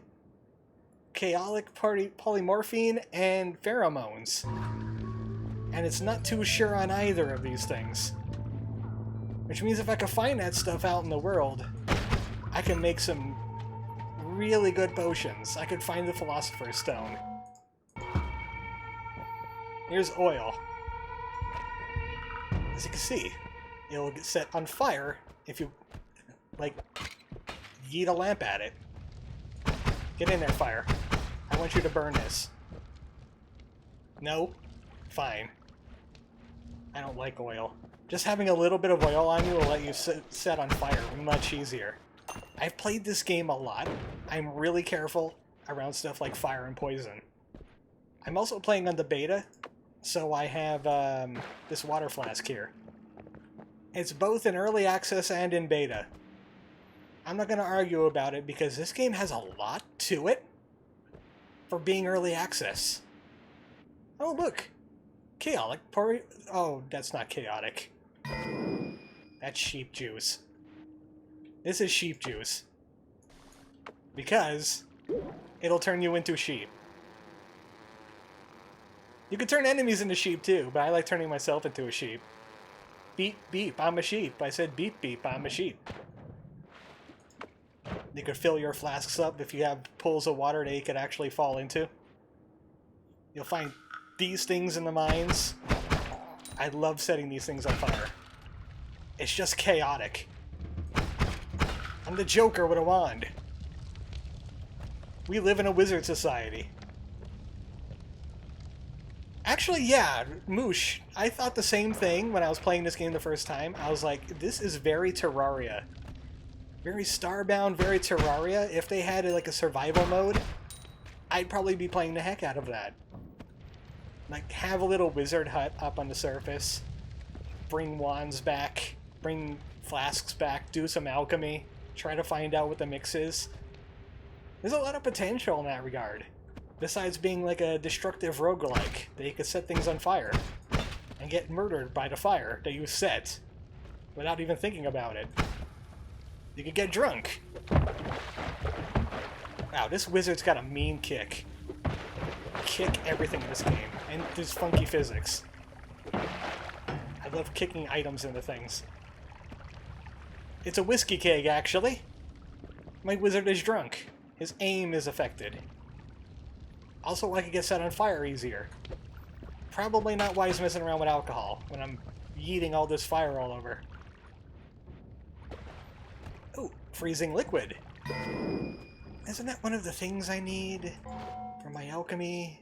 [SPEAKER 1] chaotic polymorphine, and pheromones. And it's not too sure on either of these things. Which means if I can find that stuff out in the world, I can make some really good potions. I could find the Philosopher's Stone. Here's oil. As you can see, it'll get set on fire if you, like, yeet a lamp at it. Get in there, fire. I want you to burn this. No? Fine. I don't like oil. Just having a little bit of oil on you will let you set on fire much easier. I've played this game a lot. I'm really careful around stuff like fire and poison. I'm also playing on the beta, so I have this water flask here. It's both in early access and in beta. I'm not going to argue about it because this game has a lot to it for being early access. Oh, look! Chaotic Oh, that's not chaotic. That's sheep juice. This is sheep juice. Because it'll turn you into sheep. You can turn enemies into sheep too, but I like turning myself into a sheep. Beep, beep, I'm a sheep. I said beep, beep, I'm a sheep. You could fill your flasks up if you have pools of water that you could actually fall into. You'll find these things in the mines. I love setting these things on fire. It's just chaotic. I'm the Joker with a wand. We live in a wizard society. Actually, yeah, Moosh. I thought the same thing when I was playing this game the first time. I was like, this is very Terraria. Very Starbound, very Terraria. If they had like a survival mode, I'd probably be playing the heck out of that. Like, have a little wizard hut up on the surface. Bring wands back. Bring flasks back. Do some alchemy. Try to find out what the mix is. There's a lot of potential in that regard. Besides being like a destructive roguelike, that you could set things on fire and get murdered by the fire that you set without even thinking about it. You could get drunk. Wow, this wizard's got a mean kick. Kick everything in this game, and there's funky physics. I love kicking items into things. It's a whiskey keg, actually. My wizard is drunk. His aim is affected. Also, I could get set on fire easier. Probably not wise messing around with alcohol when I'm yeeting all this fire all over. Ooh, freezing liquid. Isn't that one of the things I need for my alchemy?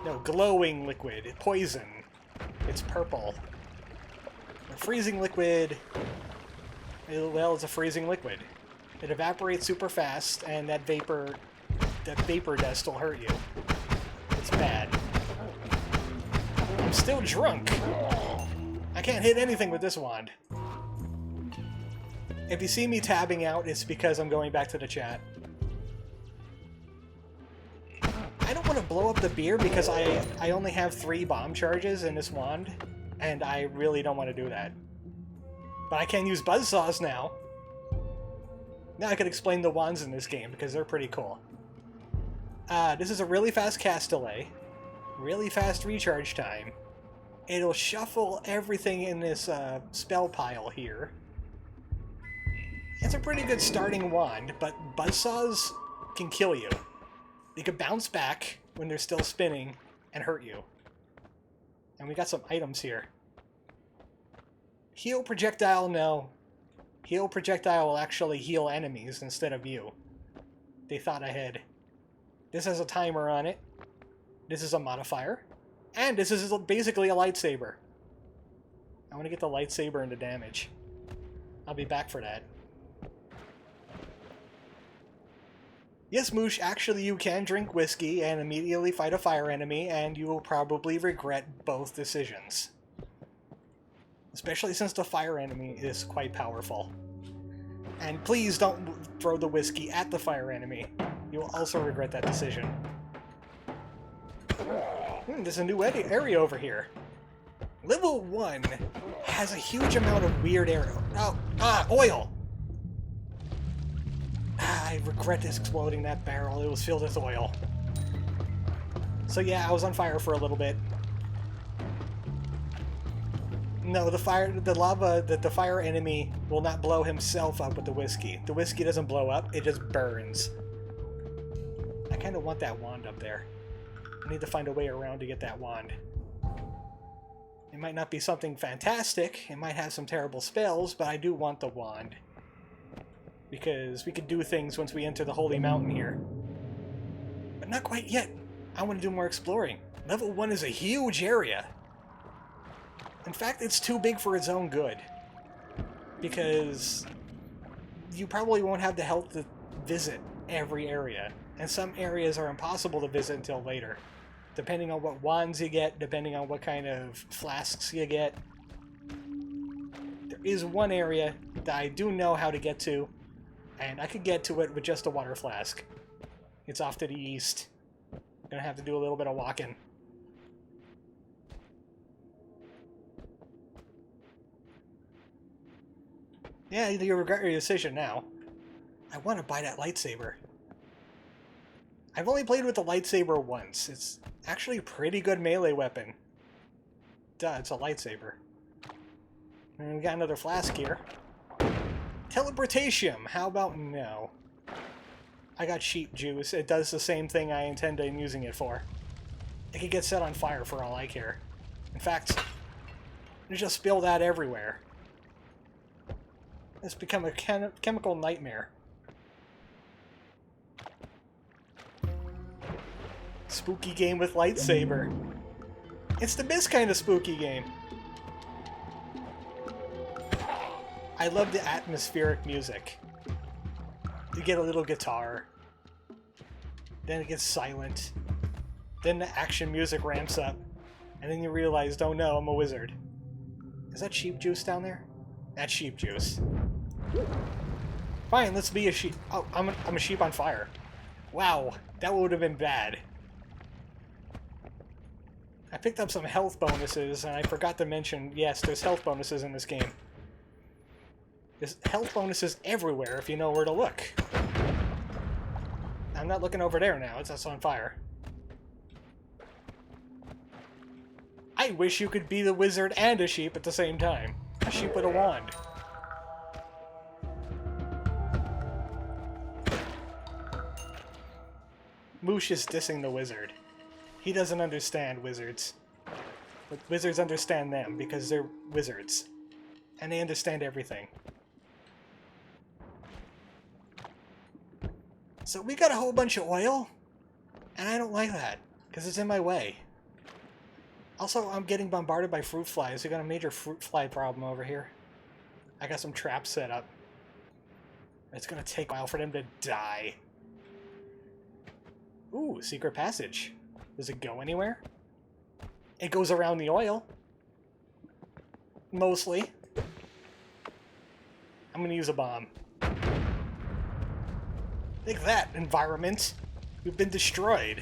[SPEAKER 1] No, glowing liquid. Poison. It's purple. The freezing liquid... Well, it's a freezing liquid. It evaporates super fast, and that vapor dust will hurt you. It's bad. I'm still drunk. I can't hit anything with this wand. If you see me tabbing out, it's because I'm going back to the chat. I don't want to blow up the beer because I only have 3 bomb charges in this wand, and I really don't want to do that. But I can use buzzsaws now. Now I can explain the wands in this game because they're pretty cool. This is a really fast cast delay, really fast recharge time. It'll shuffle everything in this spell pile here. It's a pretty good starting wand, but buzzsaws can kill you. They can bounce back when they're still spinning and hurt you. And we got some items here. Heal projectile, no. Heal projectile will actually heal enemies instead of you. They thought ahead. This has a timer on it. This is a modifier. And this is basically a lightsaber. I want to get the lightsaber into damage. I'll be back for that. Yes, Moosh, actually you can drink whiskey and immediately fight a fire enemy, and you will probably regret both decisions. Especially since the fire enemy is quite powerful. And please don't throw the whiskey at the fire enemy. You will also regret that decision. There's a new area over here. Level 1 has a huge amount of weird area. Oil! I regret this exploding that barrel. It was filled with oil. So yeah, I was on fire for a little bit. No, the fire enemy will not blow himself up with the whiskey. The whiskey doesn't blow up, it just burns. I kind of want that wand up there. I need to find a way around to get that wand. It might not be something fantastic, it might have some terrible spells, but I do want the wand. Because we could do things once we enter the Holy Mountain here. But not quite yet. I want to do more exploring. Level 1 is a huge area. In fact, it's too big for its own good. Because you probably won't have the health to visit every area. And some areas are impossible to visit until later. Depending on what wands you get, depending on what kind of flasks you get. There is one area that I do know how to get to. And I could get to it with just a water flask. It's off to the east. Gonna have to do a little bit of walking. Yeah, you regret your decision now. I want to buy that lightsaber. I've only played with the lightsaber once. It's actually a pretty good melee weapon. Duh, it's a lightsaber. And we got another flask here. Teleportation! How about no? I got sheep juice. It does the same thing I intend on using it for. It could get set on fire for all I care. In fact, it just spilled out everywhere. It's become a chemical nightmare. Spooky game with lightsaber. It's the best kind of spooky game. I love the atmospheric music. You get a little guitar. Then it gets silent. Then the action music ramps up. And then you realize, oh no, I'm a wizard. Is that sheep juice down there? That's sheep juice. Fine, let's be a sheep. Oh, I'm a sheep on fire. Wow, that would have been bad. I picked up some health bonuses, and I forgot to mention, yes, there's health bonuses in this game. There's health bonuses everywhere if you know where to look. I'm not looking over there now, it's on fire. I wish you could be the wizard and a sheep at the same time. A sheep with a wand. Moosh is dissing the wizard. He doesn't understand wizards. But wizards understand them because they're wizards. And they understand everything. So we got a whole bunch of oil, and I don't like that, because it's in my way. Also, I'm getting bombarded by fruit flies. We got a major fruit fly problem over here. I got some traps set up. It's gonna take a while for them to die. Ooh, secret passage. Does it go anywhere? It goes around the oil. Mostly. I'm gonna use a bomb. Take that, environment. You've been destroyed.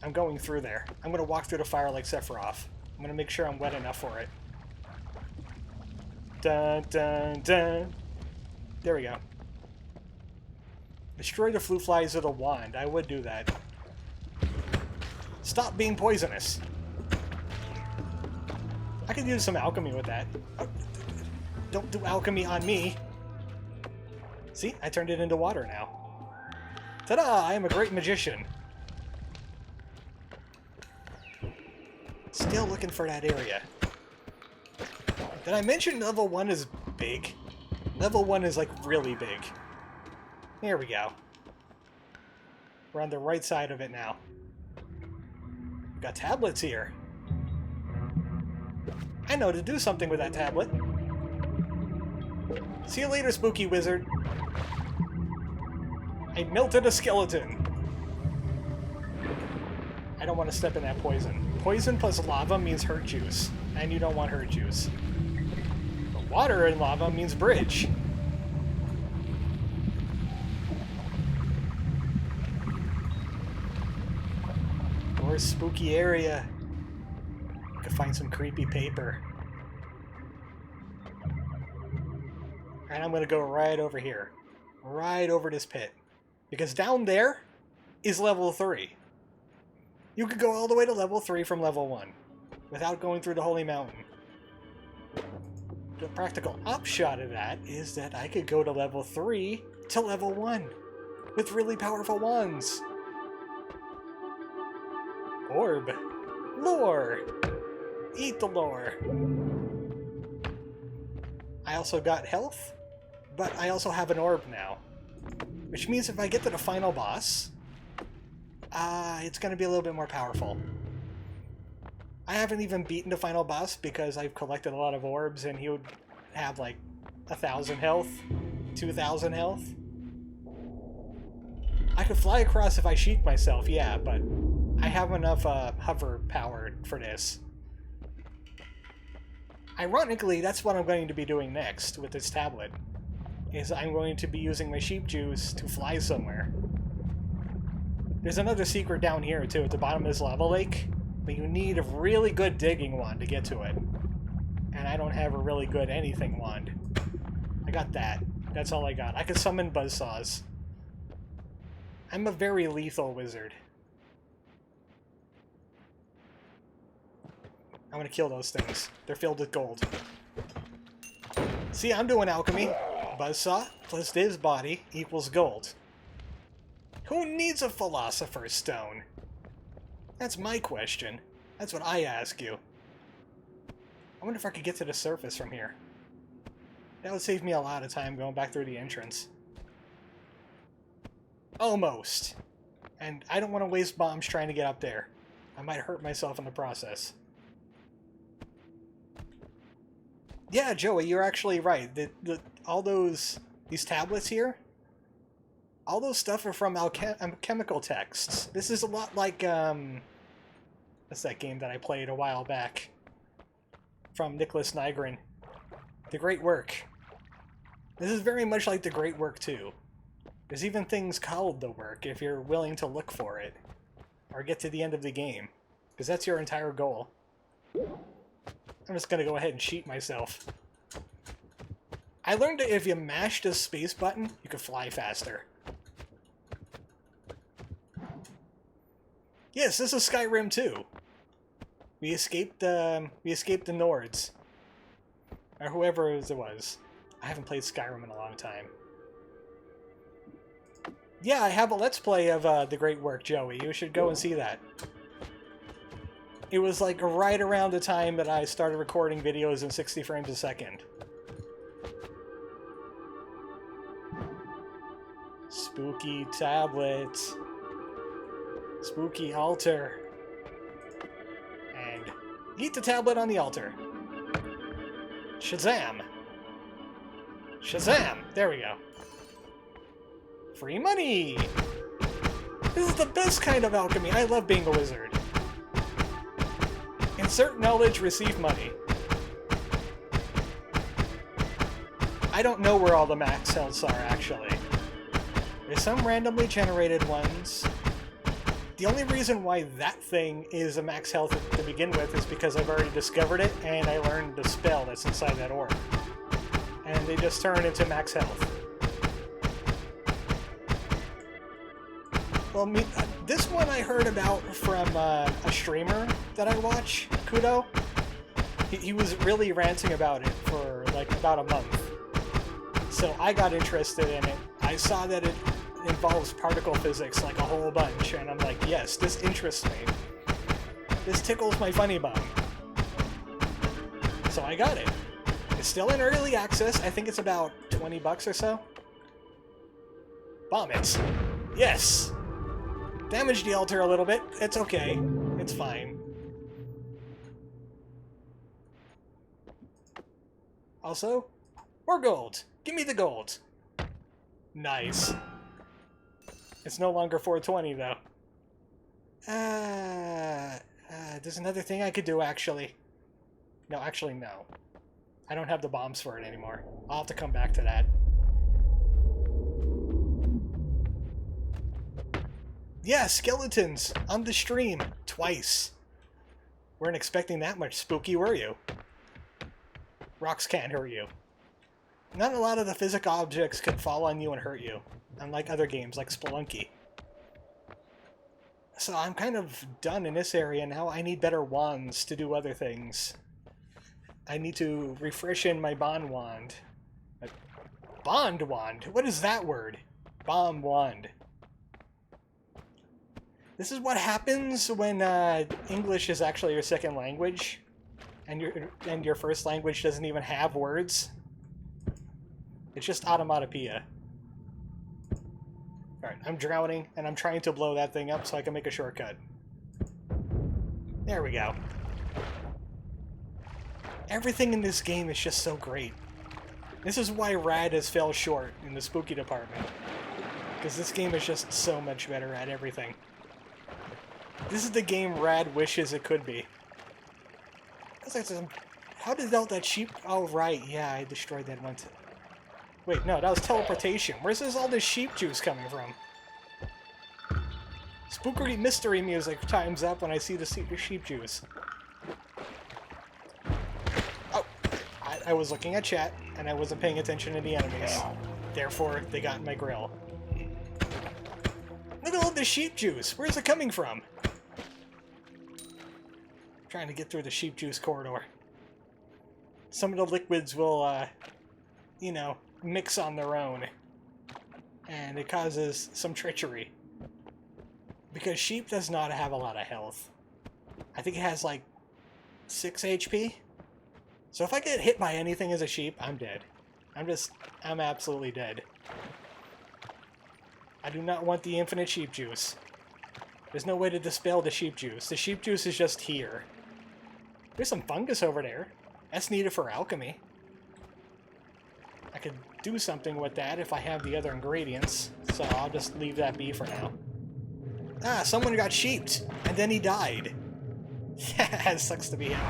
[SPEAKER 1] I'm going through there. I'm gonna walk through the fire like Sephiroth. I'm gonna make sure I'm wet enough for it. Dun dun dun. There we go. Destroy the fruit flies with a wand. I would do that. Stop being poisonous. I could use some alchemy with that. Oh, don't do alchemy on me. See, I turned it into water now. Ta-da! I am a great magician. Still looking for that area. Did I mention level 1 is big? Level 1 is like really big. There we go. We're on the right side of it now. We've got tablets here. I know to do something with that tablet. See you later, spooky wizard. I melted a skeleton. I don't want to step in that poison. Poison plus lava means hurt juice, and you don't want hurt juice. But water and lava means bridge. More spooky area. Could find some creepy paper. And I'm gonna go right over here. Right over this pit. Because down there is level 3. You could go all the way to level 3 from level 1 without going through the Holy Mountain. The practical upshot of that is that I could go to level 3 to level 1 with really powerful wands. Orb. Lore. Eat the lore. I also got health, but I also have an orb now. Which means if I get to the final boss, it's going to be a little bit more powerful. I haven't even beaten the final boss because I've collected a lot of orbs and he would have like 1,000 health, 2,000 health. I could fly across if I sheet myself, yeah, but I have enough hover power for this. Ironically, that's what I'm going to be doing next with this tablet. Is I'm going to be using my sheep juice to fly somewhere. There's another secret down here too, at the bottom of this lava lake, but you need a really good digging wand to get to it. And I don't have a really good anything wand. I got that. That's all I got. I can summon buzzsaws. I'm a very lethal wizard. I'm gonna kill those things. They're filled with gold. See, I'm doing alchemy. Buzzsaw plus Div's body equals gold. Who needs a philosopher's stone? That's my question. That's what I ask you. I wonder if I could get to the surface from here. That would save me a lot of time going back through the entrance. Almost. And I don't want to waste bombs trying to get up there. I might hurt myself in the process. Yeah, Joey, you're actually right. All these tablets here, all those stuff are from alchemical texts. This is a lot like, what's that game that I played a while back? From Nicholas Nygren. The Great Work. This is very much like The Great Work too. There's even things called The Work if you're willing to look for it. Or get to the end of the game. Because that's your entire goal. I'm just gonna go ahead and cheat myself. I learned that if you mashed the space button, you could fly faster. Yes, this is Skyrim too. We escaped the Nords. Or whoever it was. I haven't played Skyrim in a long time. Yeah, I have a Let's Play of The Great Work, Joey. You should go and see that. It was like right around the time that I started recording videos in 60 frames a second. Spooky tablet. Spooky altar. And eat the tablet on the altar. Shazam! Shazam! There we go. Free money! This is the best kind of alchemy. I love being a wizard. Insert knowledge, receive money. I don't know where all the max healths are, actually. There's some randomly generated ones. The only reason why that thing is a max health to begin with is because I've already discovered it, and I learned the spell that's inside that orb. And they just turn into max health. Well, this one I heard about from a streamer that I watch, Kudo. He was really ranting about it for like about a month. So I got interested in it. I saw that it involves particle physics like a whole bunch, and I'm like, yes, this interests me. This tickles my funny bone. So I got it. It's still in early access. I think it's about 20 bucks or so. Bomb it. Yes! Damage the altar a little bit. It's okay. It's fine. Also, more gold. Give me the gold. Nice. It's no longer 420 though. There's another thing I could do actually. No, actually no. I don't have the bombs for it anymore. I'll have to come back to that. Yeah, skeletons on the stream twice. Weren't expecting that much spooky, were you? Rocks can't hurt you. Not a lot of the physical objects can fall on you and hurt you, unlike other games like Spelunky. So I'm kind of done in this area now. I need better wands to do other things. I need to refreshen my bond wand. Bond wand? What is that word? Bomb wand. This is what happens when English is actually your second language, and your first language doesn't even have words. It's just automatopoeia. Alright, I'm drowning, and I'm trying to blow that thing up so I can make a shortcut. There we go. Everything in this game is just so great. This is why Rad has fell short in the spooky department. Because this game is just so much better at everything. This is the game Rad wishes it could be. How did that sheep... Oh, right. Yeah, I destroyed that one. Wait, no, that was teleportation. Where's all this sheep juice coming from? Spookery mystery music times up when I see the sheep juice. Oh, I was looking at chat, and I wasn't paying attention to the enemies. Therefore, they got in my grill. Look at all this sheep juice. Where's it coming from? Trying to get through the sheep juice corridor. Some of the liquids will, you know, mix on their own. And it causes some treachery. Because sheep does not have a lot of health. I think it has like 6 HP. So if I get hit by anything as a sheep, I'm dead. I'm absolutely dead. I do not want the infinite sheep juice. There's no way to dispel the sheep juice. The sheep juice is just here. There's some fungus over there. That's needed for alchemy. I could do something with that if I have the other ingredients, so I'll just leave that be for now. Ah, someone got sheeped, and then he died. Yeah, it sucks to be him.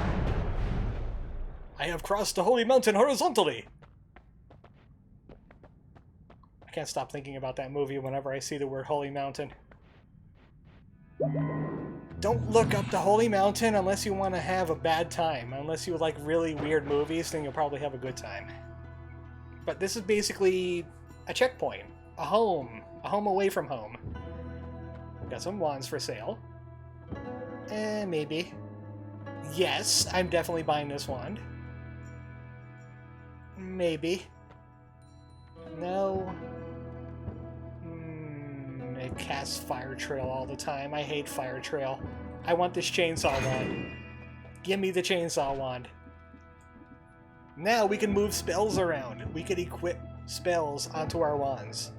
[SPEAKER 1] I have crossed the holy mountain horizontally! I can't stop thinking about that movie whenever I see the word holy mountain. Don't look up the holy mountain unless you want to have a bad time. Unless you like really weird movies, then you'll probably have a good time. But this is basically a checkpoint. A home away from home. Got some wands for sale. Maybe. Yes, I'm definitely buying this wand. Maybe. No. It casts Fire Trail all the time. I hate Fire Trail. I want this chainsaw wand. Give me the chainsaw wand. Now we can move spells around. We could equip spells onto our wands.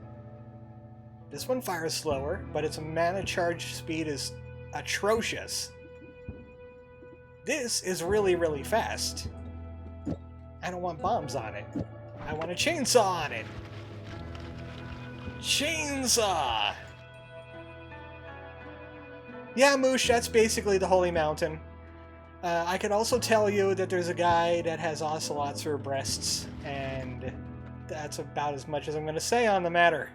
[SPEAKER 1] This one fires slower, but its mana charge speed is atrocious. This is really, really fast. I don't want bombs on it. I want a chainsaw on it. Chainsaw! Yeah, Moosh, that's basically the Holy Mountain. I could also tell you that there's a guy that has ocelots for breasts, and that's about as much as I'm going to say on the matter.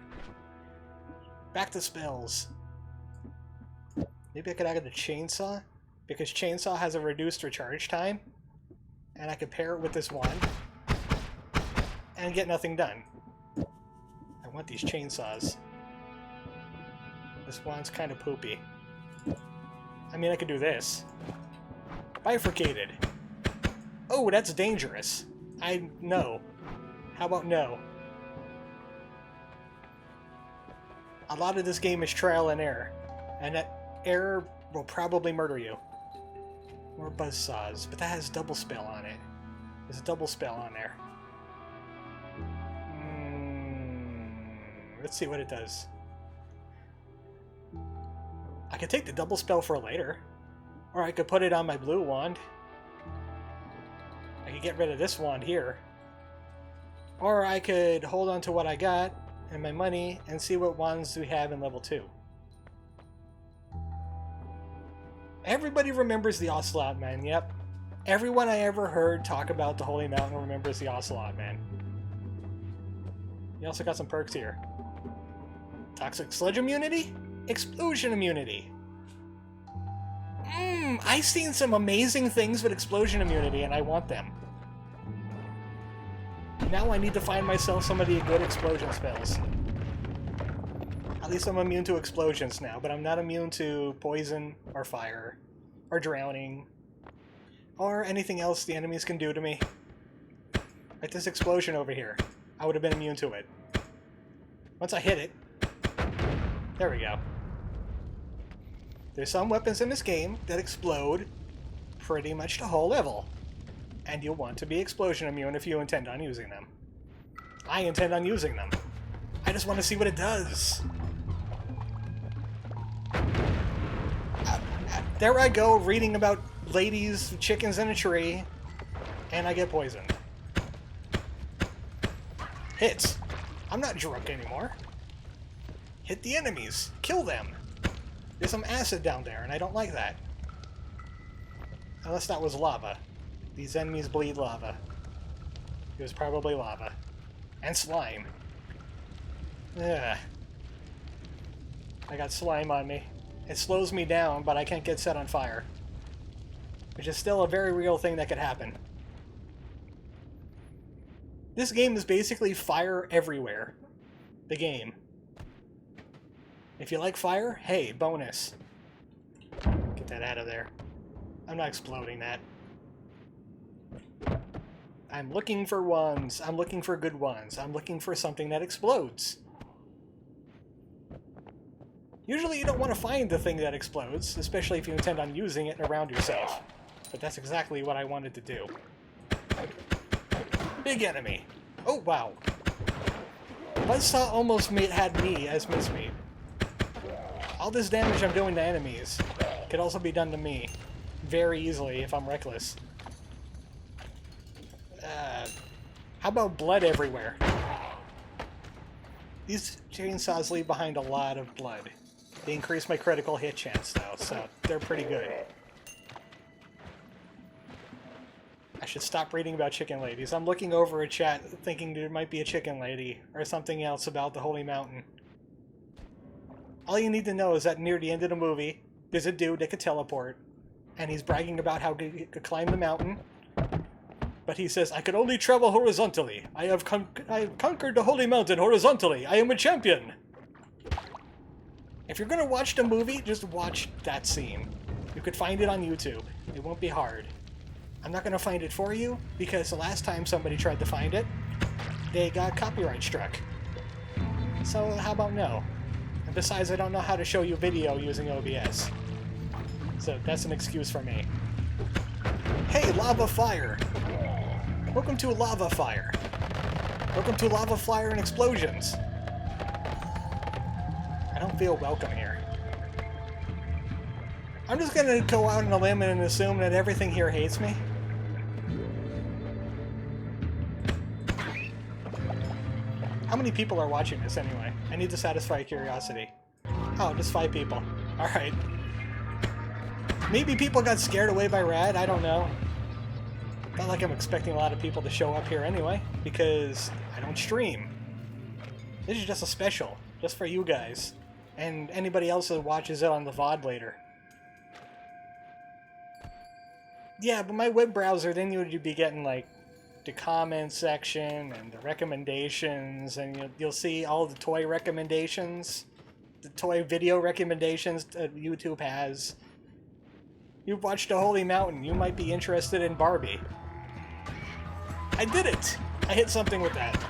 [SPEAKER 1] Back to spells. Maybe I could add the chainsaw, because chainsaw has a reduced recharge time, and I could pair it with this wand, and get nothing done. I want these chainsaws. This wand's kind of poopy. I mean, I could do this. Bifurcated. Oh, that's dangerous. No. How about no? A lot of this game is trial and error. And that error will probably murder you. More buzzsaws, but that has double spell on it. There's a double spell on there. Let's see what it does. I could take the double spell for later. Or I could put it on my blue wand. I could get rid of this wand here. Or I could hold on to what I got and my money and see what wands we have in level 2. Everybody remembers the Ocelot Man, yep. Everyone I ever heard talk about the Holy Mountain remembers the Ocelot Man. You also got some perks here. Toxic Sludge Immunity? Explosion Immunity. I've seen some amazing things with Explosion Immunity, and I want them. Now I need to find myself some of the good explosion spells. At least I'm immune to explosions now, but I'm not immune to poison, or fire, or drowning, or anything else the enemies can do to me. Like this explosion over here. I would have been immune to it. Once I hit it, there we go. There's some weapons in this game that explode pretty much the whole level. And you'll want to be explosion immune if you intend on using them. I intend on using them. I just want to see what it does. There I go, reading about ladies, chickens in a tree, and I get poisoned. Hits. I'm not drunk anymore. Hit the enemies. Kill them. There's some acid down there, and I don't like that. Unless that was lava. These enemies bleed lava. It was probably lava. And slime. Ugh. I got slime on me. It slows me down, but I can't get set on fire. Which is still a very real thing that could happen. This game is basically fire everywhere. The game. If you like fire, hey, bonus. Get that out of there. I'm not exploding that. I'm looking for ones. I'm looking for good ones. I'm looking for something that explodes. Usually you don't want to find the thing that explodes, especially if you intend on using it around yourself. But that's exactly what I wanted to do. Big enemy. Oh, wow. Buzzsaw almost had me as mincemeat. All this damage I'm doing to enemies could also be done to me very easily if I'm reckless. How about blood everywhere? These chainsaws leave behind a lot of blood. They increase my critical hit chance, though, so they're pretty good. I should stop reading about chicken ladies. I'm looking over a chat thinking there might be a chicken lady or something else about the Holy Mountain. All you need to know is that near the end of the movie, there's a dude that could teleport, and he's bragging about how he could climb the mountain. But he says, I could only travel horizontally. I have conquered the Holy Mountain horizontally. I am a champion. If you're going to watch the movie, just watch that scene. You could find it on YouTube. It won't be hard. I'm not going to find it for you, because the last time somebody tried to find it, they got copyright struck. So how about no? And besides, I don't know how to show you video using OBS. So that's an excuse for me. Hey, Lava Fire! Welcome to Lava Fire. Welcome to Lava Fire and Explosions. I don't feel welcome here. I'm just gonna go out on a limb and assume that everything here hates me. How many people are watching this anyway? I need to satisfy curiosity. Oh, just 5 people. Alright. Maybe people got scared away by Rad, I don't know. Not like I'm expecting a lot of people to show up here anyway, because I don't stream. This is just a special, just for you guys, and anybody else that watches it on the VOD later. Yeah, but my web browser, then you'd be getting, like, the comment section and the recommendations, and you'll see all the toy recommendations, the toy video recommendations that YouTube has. You've watched The Holy Mountain, you might be interested in Barbie. I did it! I hit something with that.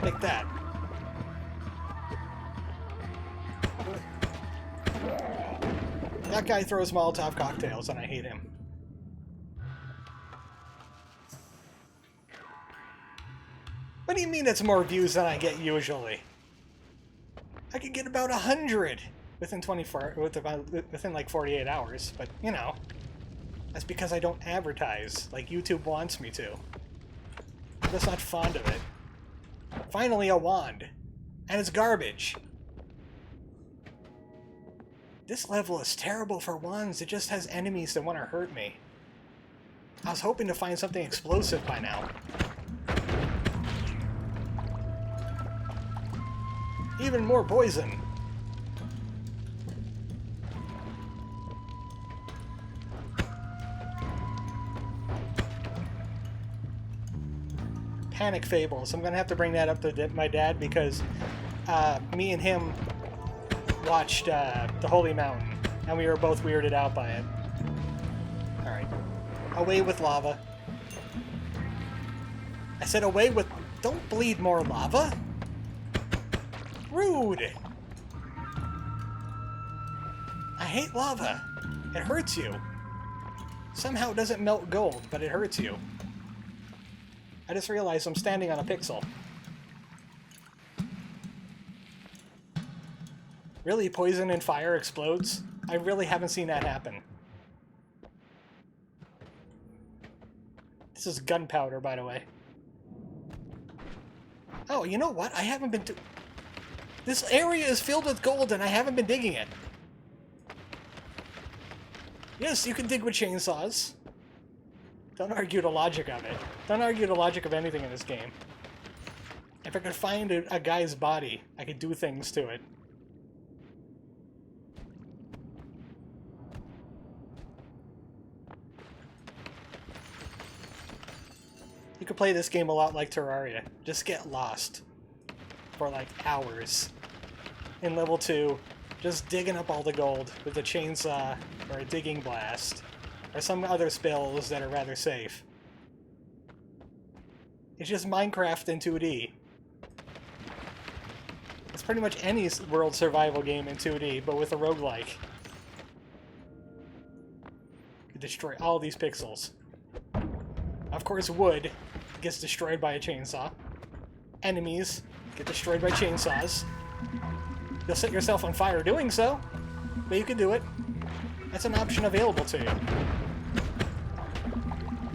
[SPEAKER 1] Like that. That guy throws Molotov cocktails and I hate him. What do you mean that's more views than I get usually? I could get about 100 within within like 48 hours, but you know, that's because I don't advertise like YouTube wants me to. I'm just not fond of it. Finally a wand. And it's garbage. This level is terrible for wands. It just has enemies that want to hurt me. I was hoping to find something explosive by now. Even more poison. Panic Fables. I'm gonna have to bring that up to my dad because me and him watched The Holy Mountain and we were both weirded out by it. Alright. Away with lava. I said away with... Don't bleed more lava! Rude! I hate lava. It hurts you. Somehow it doesn't melt gold, but it hurts you. I just realized I'm standing on a pixel. Really? Poison and fire explodes? I really haven't seen that happen. This is gunpowder, by the way. Oh, you know what? I haven't been... This area is filled with gold and I haven't been digging it. Yes, you can dig with chainsaws. Don't argue the logic of it. Don't argue the logic of anything in this game. If I could find a guy's body, I could do things to it. You could play this game a lot like Terraria. Just get lost for like hours. In level 2, just digging up all the gold with a chainsaw or a digging blast. Or some other spells that are rather safe. It's just Minecraft in 2D. It's pretty much any world survival game in 2D, but with a roguelike. You destroy all these pixels. Of course, wood gets destroyed by a chainsaw. Enemies get destroyed by chainsaws. You'll set yourself on fire doing so, but you can do it. That's an option available to you.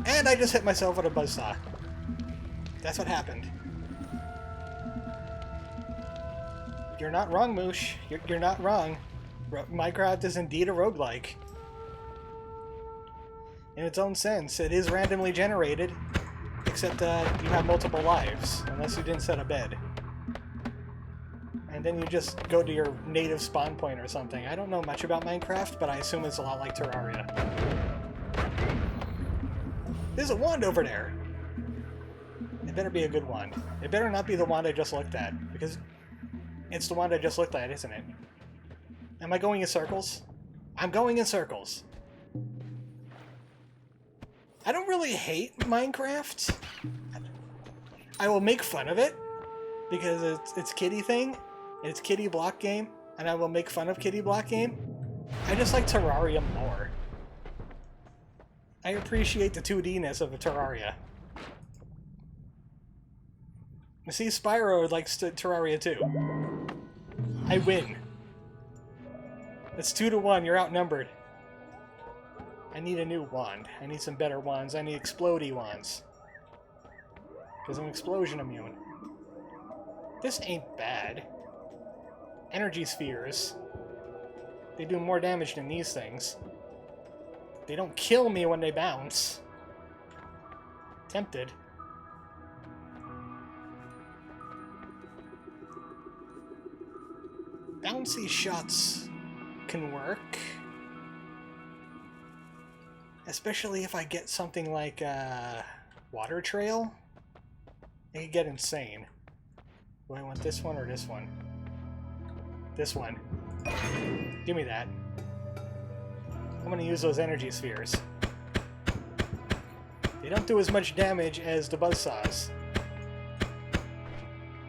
[SPEAKER 1] And I just hit myself with a buzzsaw. That's what happened. You're not wrong, Moosh. You're not wrong. Minecraft is indeed a roguelike. In its own sense, it is randomly generated, except you have multiple lives, unless you didn't set a bed. And then you just go to your native spawn point or something. I don't know much about Minecraft, but I assume it's a lot like Terraria. There's a wand over there! It better be a good wand. It better not be the wand I just looked at, because it's the wand I just looked at, isn't it? Am I going in circles? I'm going in circles. I don't really hate Minecraft. I will make fun of it, because it's kiddie thing, and it's kiddie block game, and I will make fun of kiddie block game. I just like Terraria more. I appreciate the 2D-ness of a Terraria. You see, Spyro likes Terraria too. I win. It's 2-1, you're outnumbered. I need a new wand. I need some better wands. I need explodey wands. Because I'm explosion immune. This ain't bad. Energy spheres. They do more damage than these things. They don't kill me when they bounce. Tempted. Bouncy shots can work. Especially if I get something like Water Trail. It could get insane. Do I want this one or this one? This one. Give me that. I'm gonna use those energy spheres. They don't do as much damage as the buzzsaws.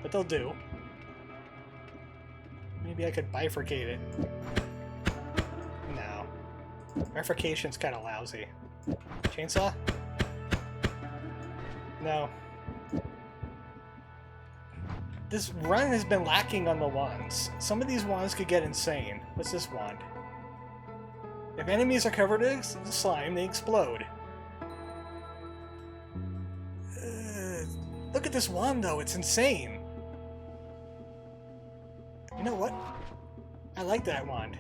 [SPEAKER 1] But they'll do. Maybe I could bifurcate it. No. Bifurcation's kind of lousy. Chainsaw? No. This run has been lacking on the wands. Some of these wands could get insane. What's this wand? If enemies are covered in slime, they explode. Look at this wand, though. It's insane. You know what? I like that wand.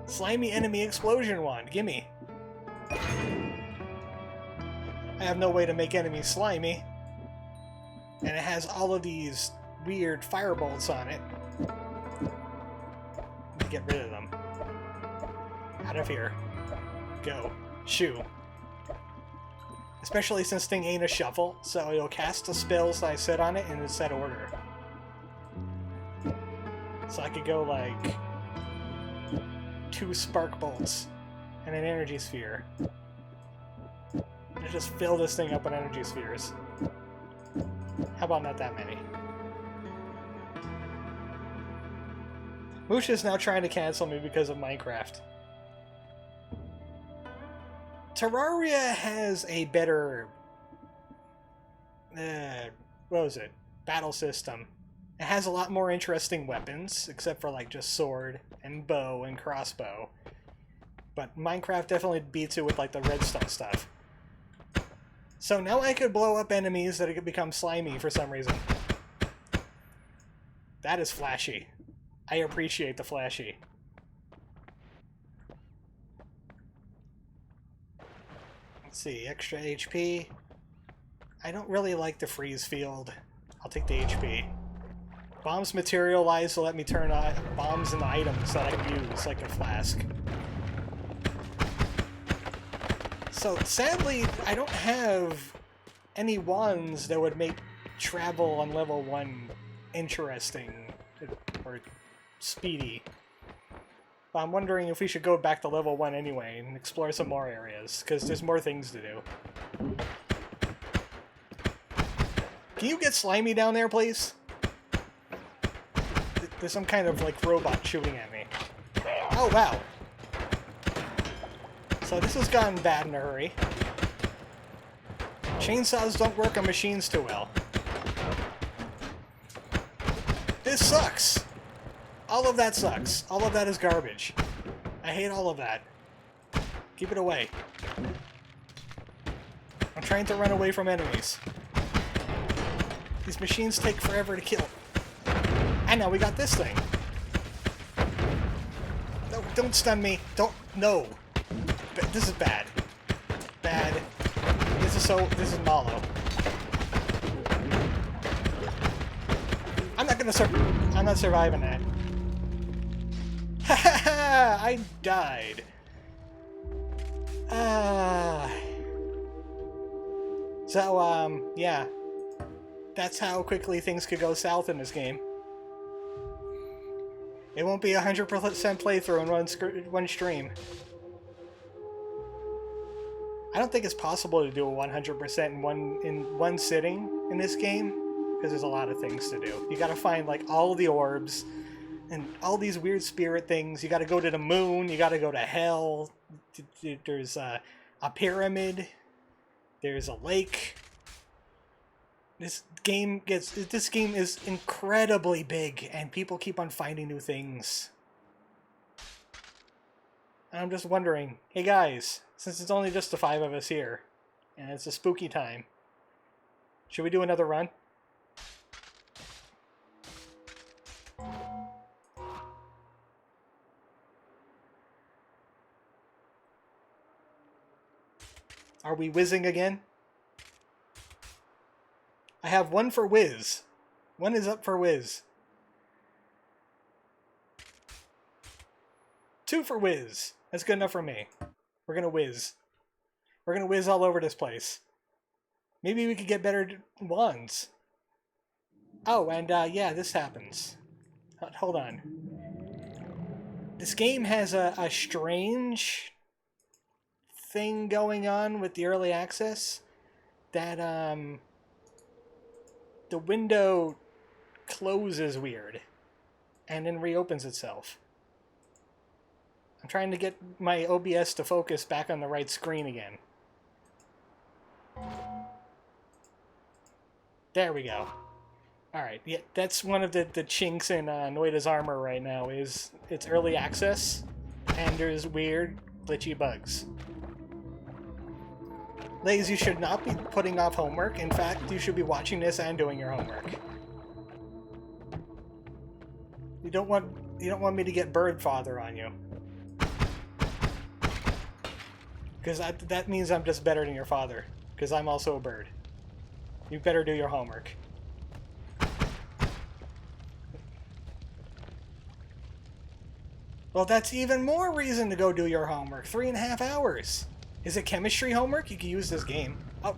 [SPEAKER 1] Slimy enemy explosion wand. Gimme. I have no way to make enemies slimy. And it has all of these weird firebolts on it. Let me get rid of them. Out of here. Go. Shoo. Especially since thing ain't a shuffle, so it'll cast the spells I set on it in a set order. So I could go like 2 spark bolts and an energy sphere. And just fill this thing up with energy spheres. How about not that many? Moosh is now trying to cancel me because of Minecraft. Terraria has a better... what was it? Battle system. It has a lot more interesting weapons, except for like just sword and bow and crossbow. But Minecraft definitely beats it with like the redstone stuff. So now I could blow up enemies that could become slimy for some reason. That is flashy. I appreciate the flashy. Let's see, extra HP. I don't really like the freeze field. I'll take the HP. Bombs materialize to let me turn on bombs into items that I can use, like a flask. So, sadly, I don't have any wands that would make travel on level 1 interesting or speedy. But I'm wondering if we should go back to level 1 anyway and explore some more areas, because there's more things to do. Can you get slimy down there, please? There's some kind of, like, robot shooting at me. Oh, wow. So this has gotten bad in a hurry. Chainsaws don't work on machines too well. This sucks! All of that sucks. All of that is garbage. I hate all of that. Keep it away. I'm trying to run away from enemies. These machines take forever to kill. And now we got this thing. No, don't stun me. Don't. No. This is bad. Bad. This is Malo. I'm not surviving that. Ha ha ha! I died. So, yeah. That's how quickly things could go south in this game. It won't be 100% playthrough in one stream. I don't think it's possible to do a 100% in one sitting in this game, because there's a lot of things to do. You gotta find, like, all the orbs, and all these weird spirit things. You gotta go to the moon, you gotta go to hell. There's a pyramid. There's a lake. This game is incredibly big, and people keep on finding new things. And I'm just wondering, hey guys, since it's only just the 5 of us here, and it's a spooky time, should we do another run? Are we whizzing again? I have 1 for whiz. 1 is up for whiz. 2 for whiz. That's good enough for me. We're gonna whiz. We're gonna whiz all over this place. Maybe we could get better wands. Oh, and yeah, this happens. Hold on. This game has a strange thing going on with the early access that the window closes weird and then reopens itself. I'm trying to get my OBS to focus back on the right screen again. There we go. Alright, yeah, that's one of the chinks in Noita's armor right now, is it's early access, and there's weird, glitchy bugs. Ladies, you should not be putting off homework. In fact, you should be watching this and doing your homework. You don't want me to get bird father on you. Because that means I'm just better than your father. Because I'm also a bird. You better do your homework. Well, that's even more reason to go do your homework. 3.5 hours. Is it chemistry homework? You can use this game. Oh.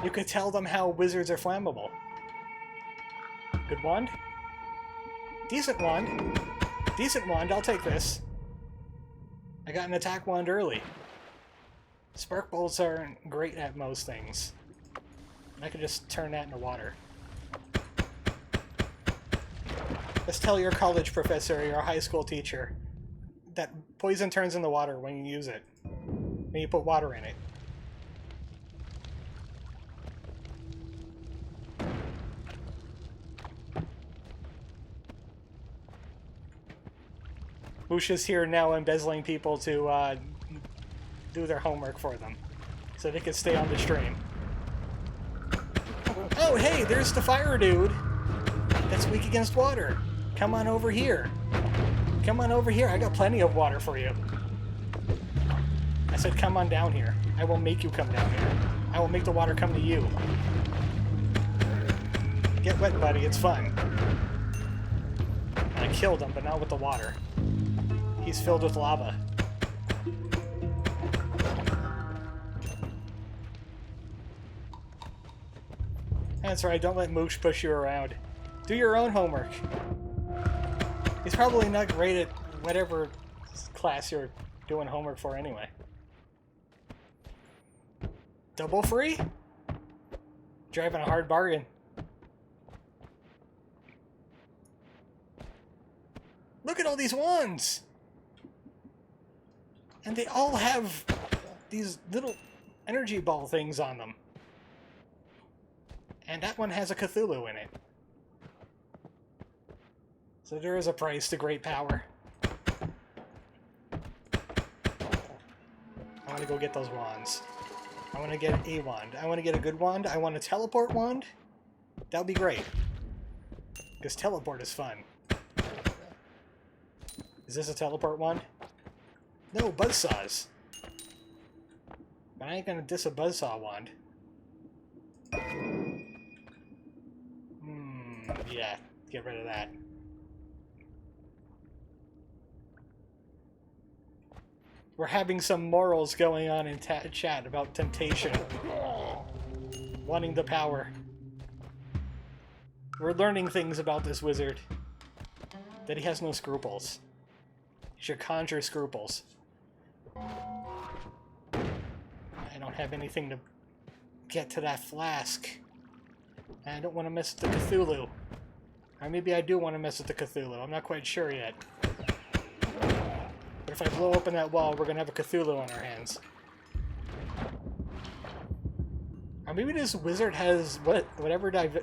[SPEAKER 1] You could tell them how wizards are flammable. Good wand? Decent wand. Decent wand, I'll take this. I got an attack wand early. Spark bolts aren't great at most things. I could just turn that into water. Let's tell your college professor or your high school teacher that poison turns into water when you use it. When you put water in it. Busha's here now embezzling people to do their homework for them. So they can stay on the stream. Oh, hey, there's the fire dude that's weak against water. Come on over here. Come on over here. I got plenty of water for you. I said come on down here. I will make you come down here. I will make the water come to you. Get wet, buddy. It's fun. I killed him, but not with the water. He's filled with lava. That's right. Don't let Moosh push you around. Do your own homework. He's probably not great at whatever class you're doing homework for anyway. Double free? Driving a hard bargain. Look at all these wands! And they all have these little energy ball things on them. And that one has a Cthulhu in it. So there is a price to great power. I want to go get those wands. I want to get a wand. I want to get a good wand. I want a teleport wand. That would be great. Because teleport is fun. Is this a teleport wand? No, buzzsaws. But I ain't gonna diss a buzzsaw wand. Yeah, get rid of that. We're having some morals going on in chat about temptation. Wanting the power. We're learning things about this wizard. That he has no scruples. He should conjure scruples. I don't have anything to get to that flask. And I don't want to mess with the Cthulhu. Or maybe I do want to mess with the Cthulhu. I'm not quite sure yet. But if I blow open that wall, we're going to have a Cthulhu on our hands. Or maybe this wizard has whatever let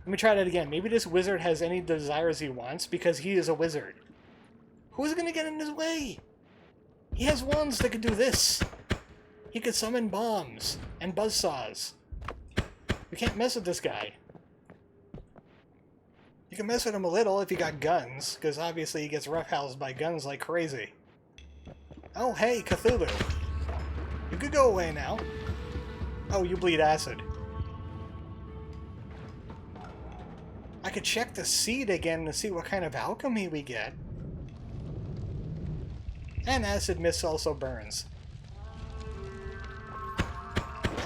[SPEAKER 1] me try that again. Maybe this wizard has any desires he wants because he is a wizard. Who's going to get in his way? He has wands that could do this. He could summon bombs and buzzsaws. We can't mess with this guy. You can mess with him a little if you got guns, because obviously he gets roughhoused by guns like crazy. Oh, hey, Cthulhu. You could go away now. Oh, you bleed acid. I could check the seed again to see what kind of alchemy we get. And acid mist also burns.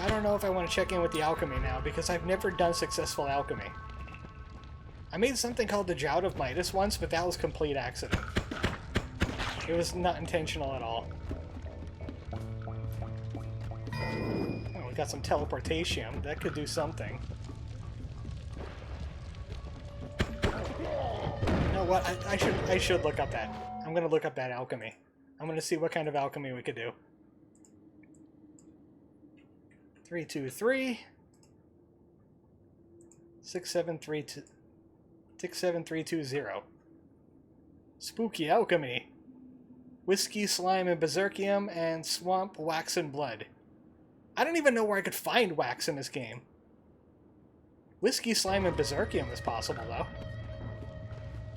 [SPEAKER 1] I don't know if I want to check in with the alchemy now, because I've never done successful alchemy. I made something called the Drought of Midas once, but that was complete accident. It was not intentional at all. Oh, we got some teleportation. That could do something. You know what? I should look up that. I'm gonna look up that alchemy. I'm gonna see what kind of alchemy we could do. 323 673 67320. Spooky alchemy. Whiskey, slime, and berserkium, and swamp, wax, and blood. I don't even know where I could find wax in this game. Whiskey, slime, and berserkium is possible, though.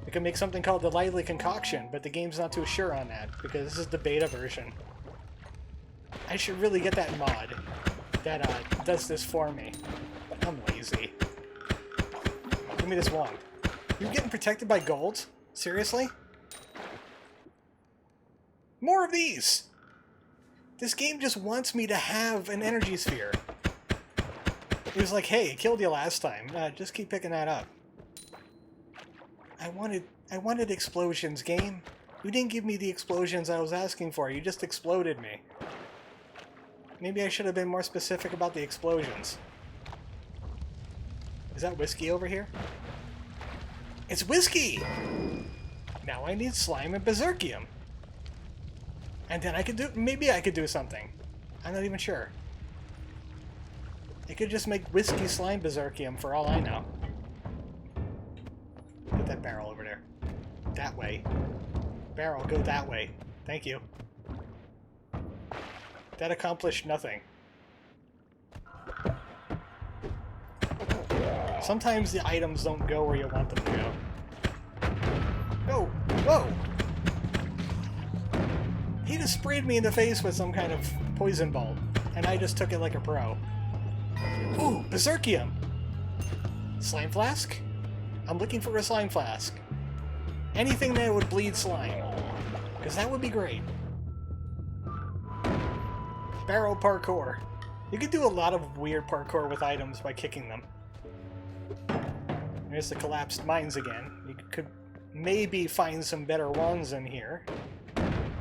[SPEAKER 1] We can make something called the Lively Concoction, but the game's not too sure on that, because this is the beta version. I should really get that mod that does this for me, but I'm lazy. Give me this wand. You're getting protected by gold? Seriously? More of these! This game just wants me to have an energy sphere. It was like, hey, it killed you last time. Just keep picking that up. I wanted explosions, game. You didn't give me the explosions I was asking for. You just exploded me. Maybe I should have been more specific about the explosions. Is that whiskey over here? It's whiskey! Now I need slime and berserkium. And then I could do... maybe I could do something. I'm not even sure. I could just make whiskey slime berserkium for all I know. Put that barrel over there. That way. Barrel, go that way. Thank you. That accomplished nothing. Sometimes the items don't go where you want them to go. Oh! Whoa! He just sprayed me in the face with some kind of poison bulb, and I just took it like a pro. Ooh! Berserkium! Slime flask? I'm looking for a slime flask. Anything that would bleed slime. Because that would be great. Barrel parkour. You could do a lot of weird parkour with items by kicking them. There's the collapsed mines again. You could maybe find some better ones in here.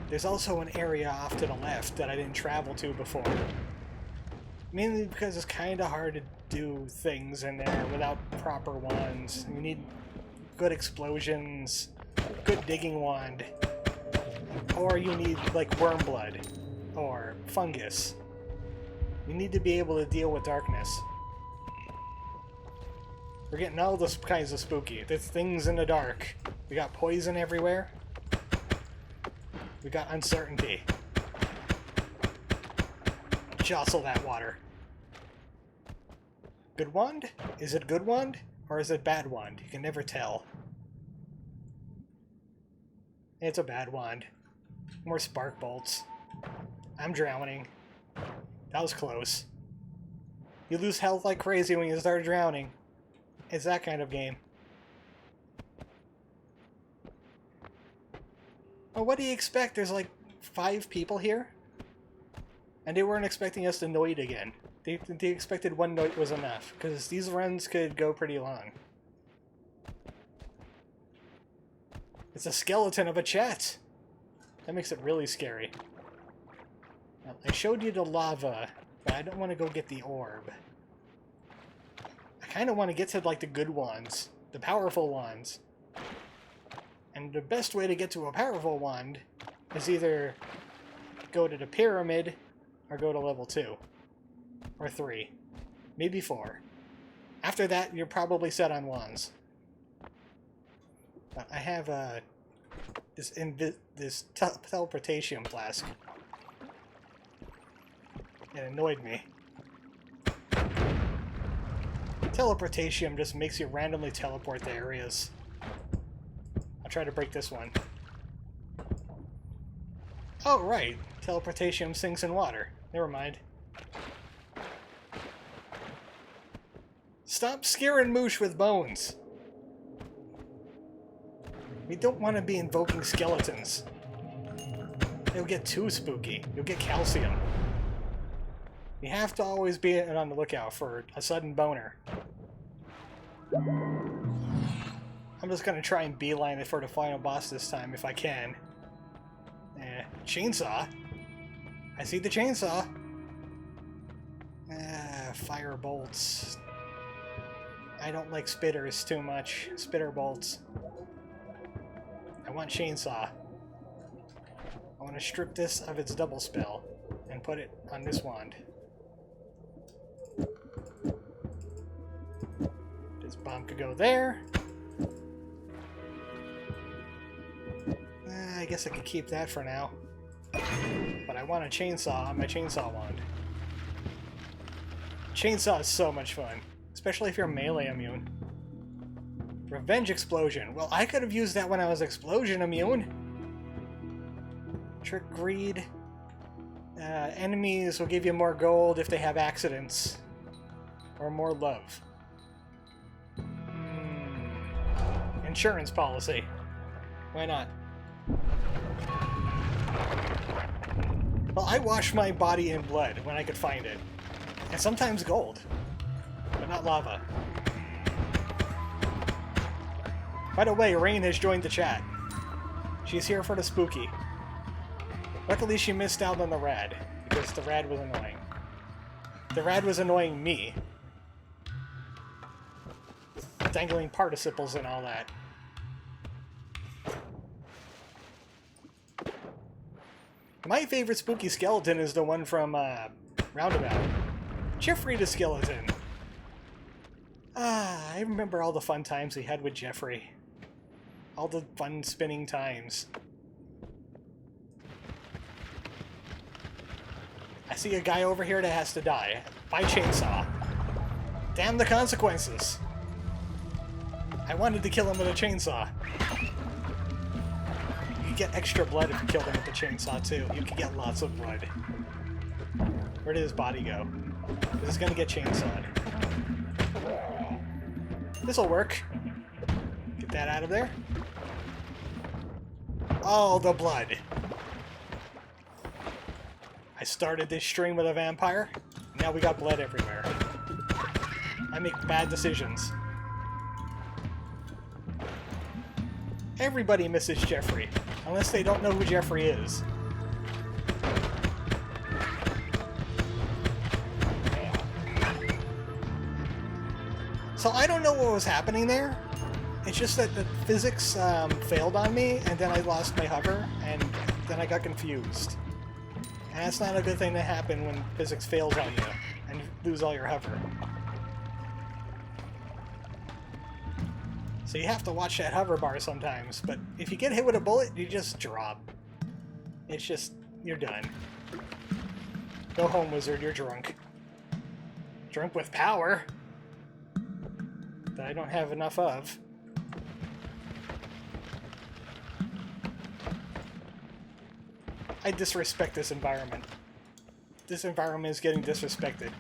[SPEAKER 1] There's also an area off to the left that I didn't travel to before. Mainly because it's kind of hard to do things in there without proper wands. You need good explosions, good digging wand, or you need like worm blood or fungus. You need to be able to deal with darkness. We're getting all this kinds of spooky. There's things in the dark. We got poison everywhere. We got uncertainty. Jostle that water. Good wand? Is it good wand? Or is it bad wand? You can never tell. It's a bad wand. More spark bolts. I'm drowning. That was close. You lose health like crazy when you start drowning. It's that kind of game. Well, what do you expect? There's like 5 people here? And they weren't expecting us to Noit again. They expected one Noit was enough, because these runs could go pretty long. It's a skeleton of a chat! That makes it really scary. Now, I showed you the lava, but I don't want to go get the orb. I kind of want to get to, like, the good ones. The powerful ones. And the best way to get to a powerful wand is either go to the pyramid or go to level 2. Or 3. Maybe 4. After that, you're probably set on wands. But I have this teleportation flask. It annoyed me. Teleportation just makes you randomly teleport to areas. I'll try to break this one. Oh, right. Teleportation sinks in water. Never mind. Stop scaring Moosh with bones. We don't want to be invoking skeletons. They'll get too spooky. You'll get calcium. You have to always be on the lookout for a sudden boner. I'm just gonna try and beeline it for the final boss this time if I can. Chainsaw. I see the chainsaw. Fire bolts. I don't like spitters too much. Spitter bolts. I want chainsaw. I want to strip this of its double spell and put it on this wand. This bomb could go there. I guess I could keep that for now. But I want a chainsaw on my chainsaw wand. Chainsaw is so much fun. Especially if you're melee immune. Revenge explosion. Well, I could have used that when I was explosion immune. Trick greed. Enemies will give you more gold if they have accidents. Or more love. Insurance policy. Why not? Well, I wash my body in blood when I could find it. And sometimes gold. But not lava. By the way, Rain has joined the chat. She's here for the spooky. Luckily she missed out on the rad, because the rad was annoying. The rad was annoying me. Dangling participles and all that. My favorite spooky skeleton is the one from Roundabout. Jeffrey the skeleton. I remember all the fun times we had with Jeffrey. All the fun spinning times. I see a guy over here that has to die. By chainsaw. Damn the consequences. I wanted to kill him with a chainsaw. You get extra blood if you kill him with the chainsaw too. You can get lots of blood. Where did his body go? This is gonna get chainsawed. This'll work. Get that out of there. All the blood. I started this stream with a vampire. Now we got blood everywhere. I make bad decisions. Everybody misses Jeffrey. Unless they don't know who Jeffrey is. So I don't know what was happening there. It's just that the physics failed on me, and then I lost my hover, and then I got confused. And that's not a good thing to happen when physics fails on you, and you lose all your hover. So you have to watch that hover bar sometimes, but if you get hit with a bullet, you just drop. It's just, you're done. Go home, wizard, you're drunk. Drunk with power that I don't have enough of. I disrespect this environment. This environment is getting disrespected.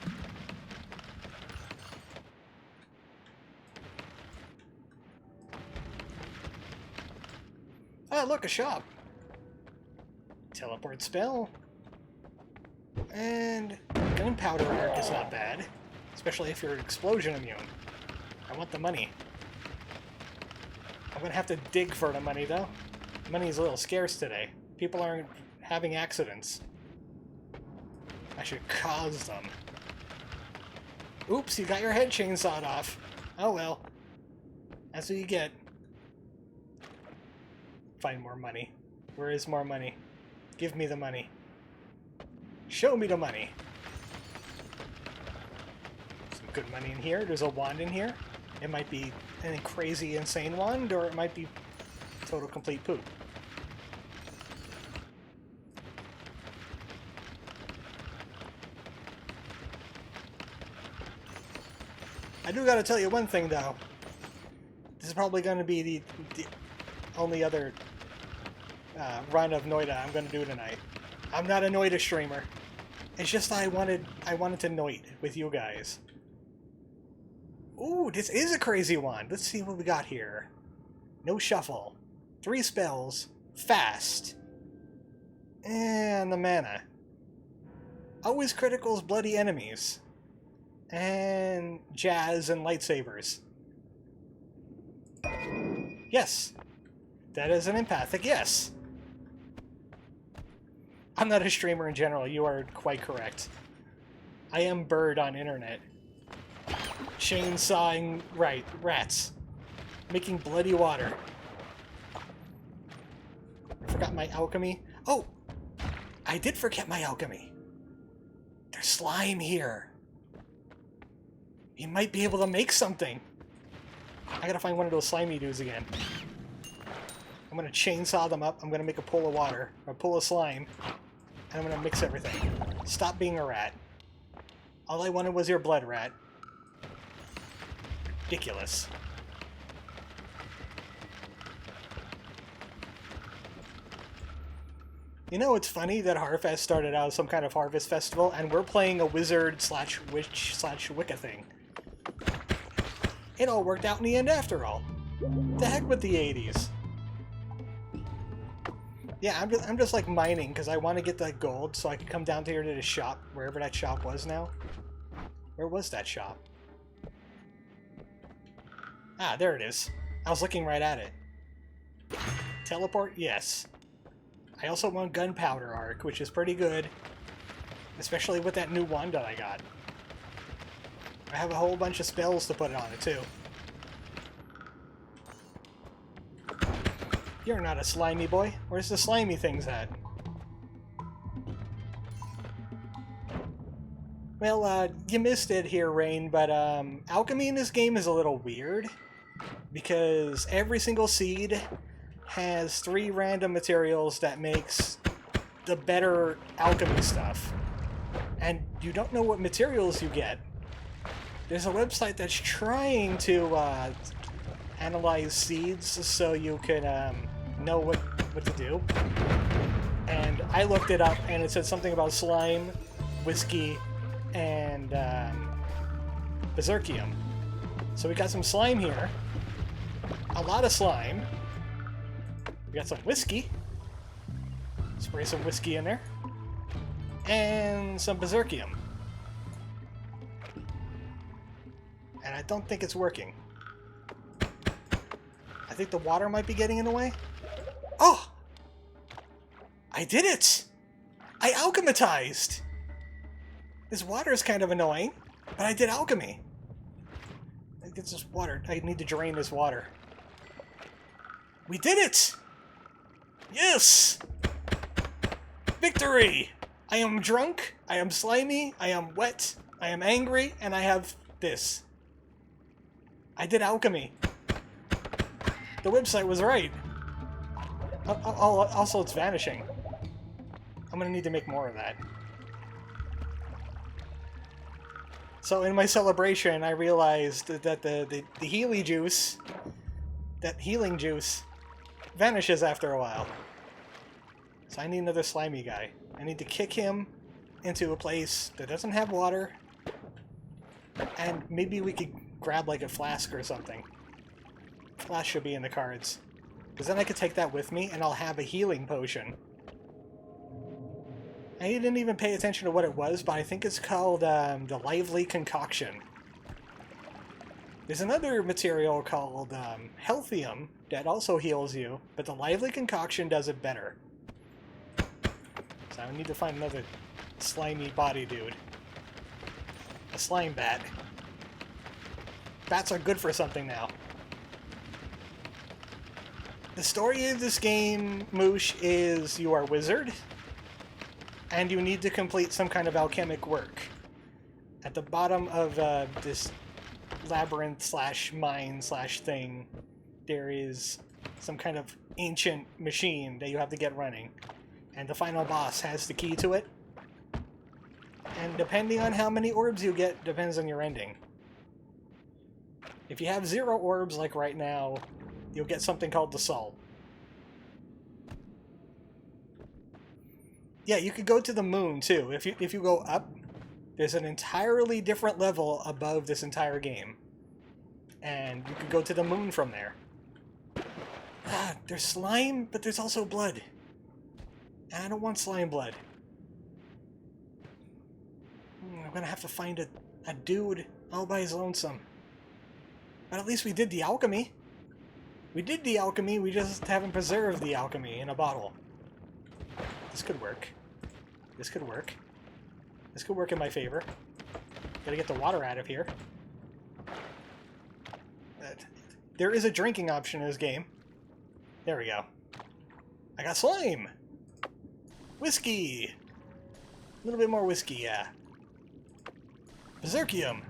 [SPEAKER 1] Ah, look, a shop. Teleport spell. And gunpowder arc is not bad. Especially if you're explosion immune. I want the money. I'm gonna have to dig for the money, though. Money's a little scarce today. People aren't having accidents. I should cause them. Oops, you got your head chainsawed off. Oh well. That's what you get. Find more money. Where is more money? Give me the money. Show me the money. Some good money in here. There's a wand in here. It might be an crazy, insane wand, or it might be total complete poop. I do gotta tell you one thing, though. This is probably going to be the only other run of Noita I'm going to do tonight. I'm not a Noita streamer. It's just I wanted to Noit with you guys. Ooh, this is a crazy one. Let's see what we got here. No shuffle. 3 spells. Fast. And the mana. Always criticals bloody enemies. And jazz and lightsabers. Yes. That is an empathic yes. I'm not a streamer in general, you are quite correct. I am Bird on internet. Chainsawing, right, rats. Making bloody water. I forgot my alchemy. Oh! I did forget my alchemy. There's slime here. You might be able to make something. I gotta find one of those slimy dudes again. I'm gonna chainsaw them up. I'm gonna make a pool of water, a pool of slime, and I'm gonna mix everything. Stop being a rat. All I wanted was your blood, rat. Ridiculous. You know, it's funny that Harfest started out as some kind of harvest festival, and we're playing a wizard slash witch slash Wicca thing. It all worked out in the end after all. The heck with the 80s. Yeah, I'm just like mining because I want to get that gold so I can come down to here to the shop, wherever that shop was now. Where was that shop? Ah, there it is. I was looking right at it. Teleport? Yes. I also want gunpowder arc, which is pretty good. Especially with that new wand that I got. I have a whole bunch of spells to put on it, too. You're not a slimy boy. Where's the slimy things at? Well, you missed it here, Rain, but alchemy in this game is a little weird. Because every single seed has 3 random materials that makes the better alchemy stuff. And you don't know what materials you get. There's a website that's trying to analyze seeds so you can know what to do. And I looked it up and it said something about slime, whiskey, and berserkium. So we got some slime here. A lot of slime. We got some whiskey. Spray some whiskey in there. And some berserkium. And I don't think it's working. I think the water might be getting in the way. Oh! I did it! I alchematized! This water is kind of annoying, but I did alchemy. I get this water. I need to drain this water. We did it! Yes! Victory! I am drunk, I am slimy, I am wet, I am angry, and I have this. I did alchemy. The website was right. Also, it's vanishing. I'm gonna need to make more of that. So in my celebration, I realized that the healing juice vanishes after a while. So I need another slimy guy. I need to kick him into a place that doesn't have water, and maybe we could grab like a flask or something. Flask should be in the cards, because then I could take that with me and I'll have a healing potion. I didn't even pay attention to what it was, but I think it's called the Lively Concoction. There's another material called Healthium that also heals you, but the Lively Concoction does it better. So I need to find another slimy body dude. A slime bat. Bats are good for something now. The story of this game, Moosh, is you are a wizard, and you need to complete some kind of alchemic work. At the bottom of this labyrinth slash mine slash thing, there is some kind of ancient machine that you have to get running. And the final boss has the key to it. And depending on how many orbs you get, depends on your ending. If you have 0 orbs, like right now, you'll get something called the Soul. Yeah, you could go to the moon, too. If you go up, there's an entirely different level above this entire game. And you could go to the moon from there. Ah, there's slime, but there's also blood. And I don't want slime blood. I'm gonna have to find a dude all by his lonesome. But at least we did the alchemy. We did the alchemy, we just haven't preserved the alchemy in a bottle. This could work. This could work. This could work in my favor. Gotta get the water out of here. There is a drinking option in this game. There we go. I got slime! Whiskey! A little bit more whiskey, yeah. Berserkium!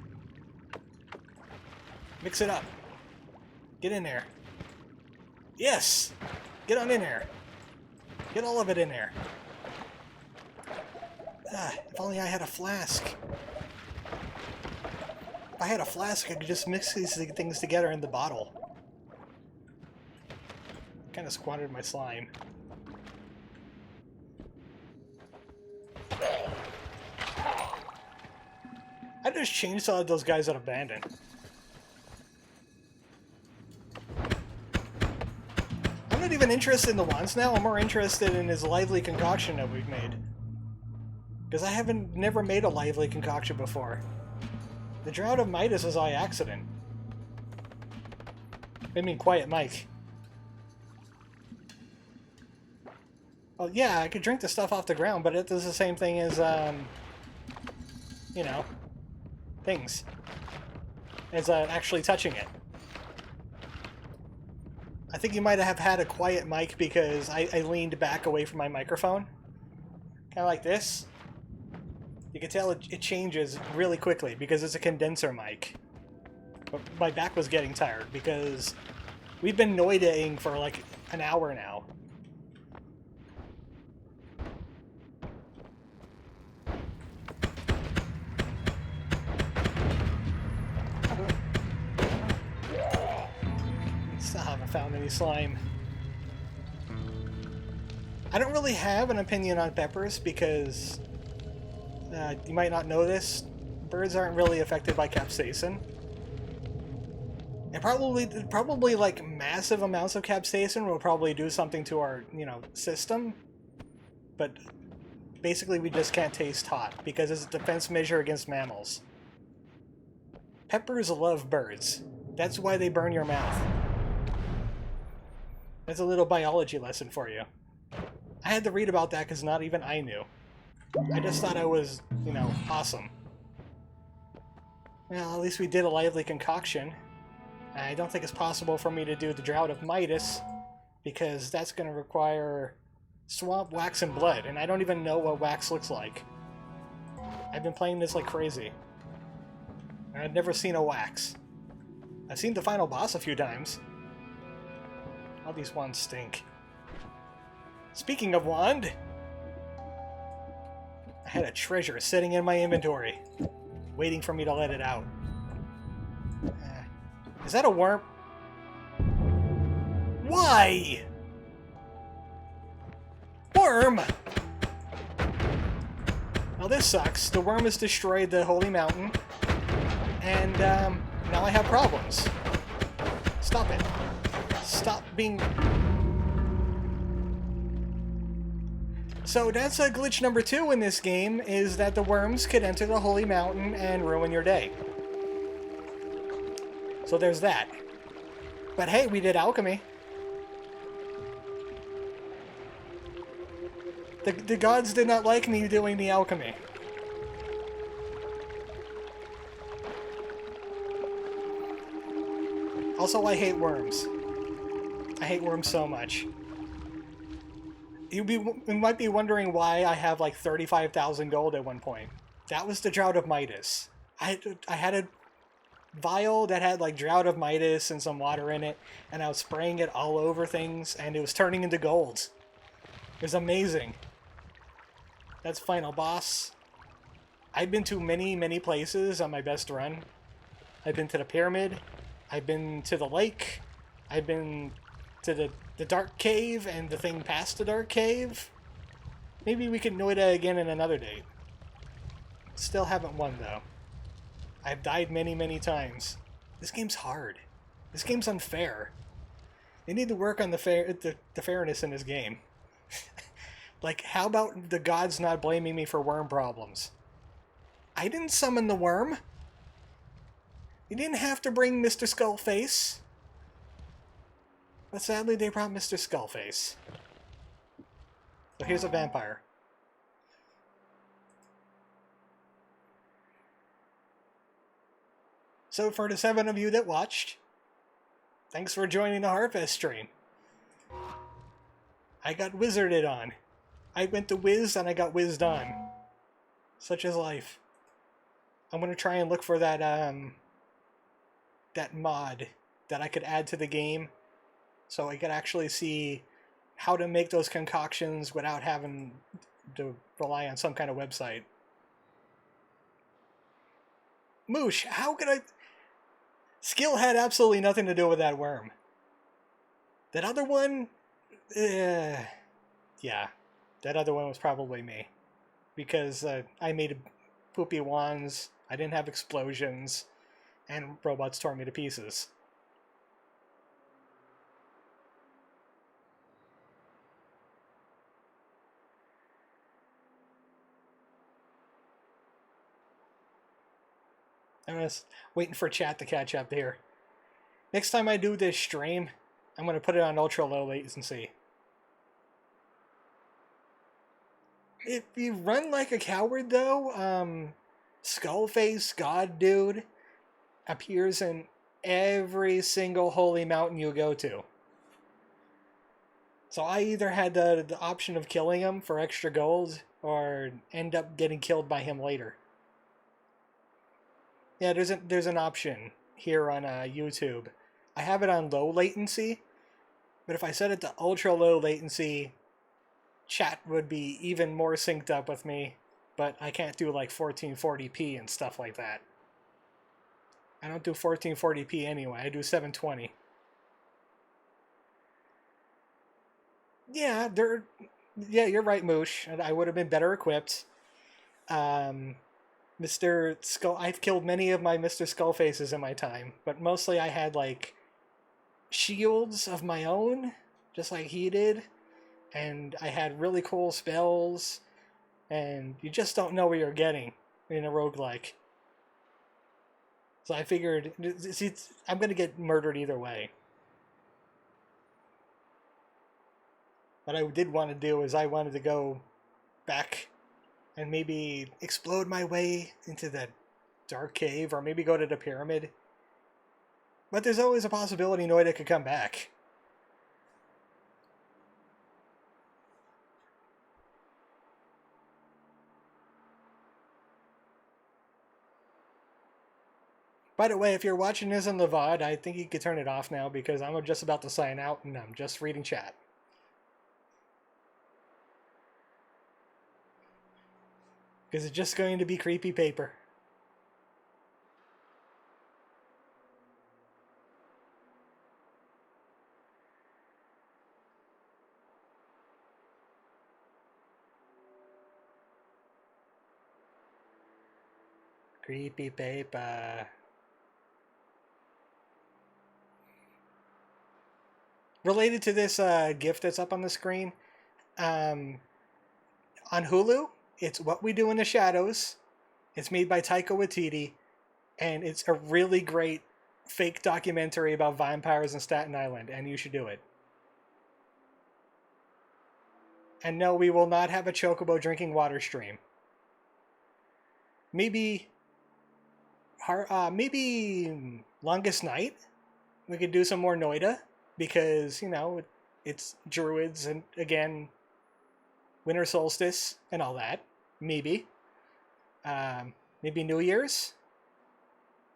[SPEAKER 1] Mix it up. Get in there. Yes! Get on in there. Get all of it in there. Ah, if only I had a flask. If I had a flask, I could just mix these things together in the bottle. Kind of squandered my slime. I just chainsawed those guys that abandoned. I'm not even interested in the wands now. I'm more interested in his lively concoction that we've made. Because I never made a lively concoction before. The Drought of Midas was by accident. I mean, Quiet Mike. Well, yeah, I could drink the stuff off the ground, but it does the same thing as, you know, things. As actually touching it. I think you might have had a quiet mic because I leaned back away from my microphone. Kind of like this. You can tell it changes really quickly because it's a condenser mic. But my back was getting tired because we've been Noita-ing for like an hour now. Still haven't found any slime. I don't really have an opinion on peppers because you might not know this. Birds aren't really affected by capsaicin. And probably like massive amounts of capsaicin will probably do something to our, system. But basically we just can't taste hot because it's a defense measure against mammals. Peppers love birds. That's why they burn your mouth. That's a little biology lesson for you. I had to read about that because not even I knew. I just thought I was, awesome. Well, at least we did a lively concoction. I don't think it's possible for me to do the Drought of Midas because that's going to require swamp, wax, and blood, and I don't even know what wax looks like. I've been playing this like crazy. I've never seen a wax. I've seen the final boss a few times. All these wands stink. Speaking of wand, I had a treasure sitting in my inventory, waiting for me to let it out. Is that a worm? Why? Worm! Now this sucks. The worm has destroyed the holy mountain, and now I have problems. Stop it. Stop being... So that's glitch number 2 in this game, is that the worms could enter the holy mountain and ruin your day. So there's that. But hey, we did alchemy. The gods did not like me doing the alchemy. Also, I hate worms. I hate worms so much. You might be wondering why I have like 35,000 gold at one point. That was the Drought of Midas. I had a vial that had like Drought of Midas and some water in it, and I was spraying it all over things, and it was turning into gold. It was amazing. That's final boss. I've been to many places on my best run. I've been to the pyramid. I've been to the lake. I've been to the dark cave and the thing past the dark cave. Maybe we can Noita again in another date. Still haven't won though. I've died many times. This game's hard. This game's unfair. They need to work on the fairness in this game. Like, how about the gods not blaming me for worm problems? I didn't summon the worm. You didn't have to bring Mr. Skullface. But sadly, they brought Mr. Skullface. So here's a vampire. So for the 7 of you that watched, thanks for joining the Harfest stream. I got wizarded on. I went to Wiz and I got whizzed on. Such is life. I'm gonna try and look for that that mod that I could add to the game, so I could actually see how to make those concoctions without having to rely on some kind of website. Moosh, how could I... Skill had absolutely nothing to do with that worm. That other one... yeah. That other one was probably me. Because I made poopy wands, I didn't have explosions, and robots tore me to pieces. I'm just waiting for chat to catch up here. Next time I do this stream, I'm going to put it on ultra low latency. If you run like a coward, though, Skullface God Dude appears in every single holy mountain you go to. So I either had the option of killing him for extra gold, or end up getting killed by him later. Yeah, there's an option here on YouTube. I have it on low latency, but if I set it to ultra low latency, chat would be even more synced up with me, but I can't do like 1440p and stuff like that. I don't do 1440p anyway, I do 720. Yeah, you're right, Moosh. I would have been better equipped. Mr. Skull... I've killed many of my Mr. Skullfaces in my time, but mostly I had, like, shields of my own, just like he did, and I had really cool spells, and you just don't know what you're getting in a roguelike. So I figured, I'm going to get murdered either way. What I did want to do is I wanted to go back and maybe explode my way into that dark cave, or maybe go to the pyramid. But there's always a possibility Noita could come back. By the way, if you're watching this on the VOD, I think you could turn it off now because I'm just about to sign out and I'm just reading chat. Because it's just going to be creepy paper. Creepy paper. Related to this GIF that's up on the screen, on Hulu, it's What We Do in the Shadows. It's made by Taika Waititi, and it's a really great fake documentary about vampires in Staten Island, and you should do it. And no, we will not have a chocobo drinking water stream. Maybe Longest Night. We could do some more Noita because, you know, it's druids and, again, winter solstice and all that. Maybe. Maybe New Year's.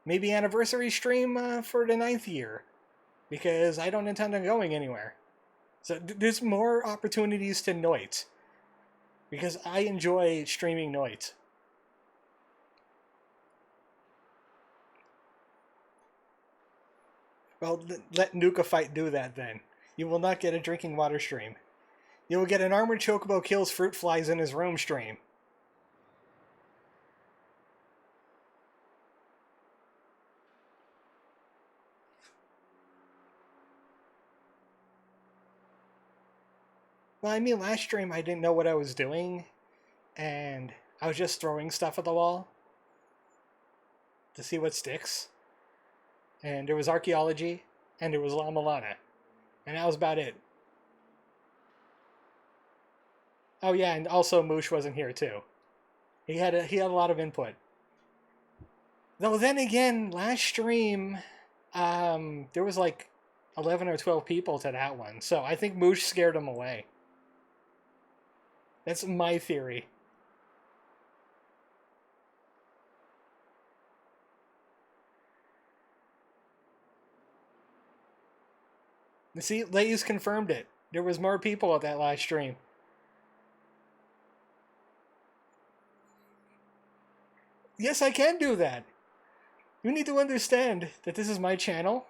[SPEAKER 1] Maybe anniversary stream for the 9th year because I don't intend on going anywhere. So there's more opportunities to Noit because I enjoy streaming Noit. Well, let Nuka Fight do that then. You will not get a drinking water stream. You will get an armored chocobo kills fruit flies in his room stream. Well, I mean, last stream I didn't know what I was doing, and I was just throwing stuff at the wall to see what sticks. And there was archaeology, and there was La Milana. And that was about it. Oh yeah, and also Moosh wasn't here too. He had a lot of input. Though then again, last stream, there was like 11 or 12 people to that one. So I think Moosh scared him away. That's my theory. You see, Lay's confirmed it. There was more people at that last stream. Yes, I can do that. You need to understand that this is my channel.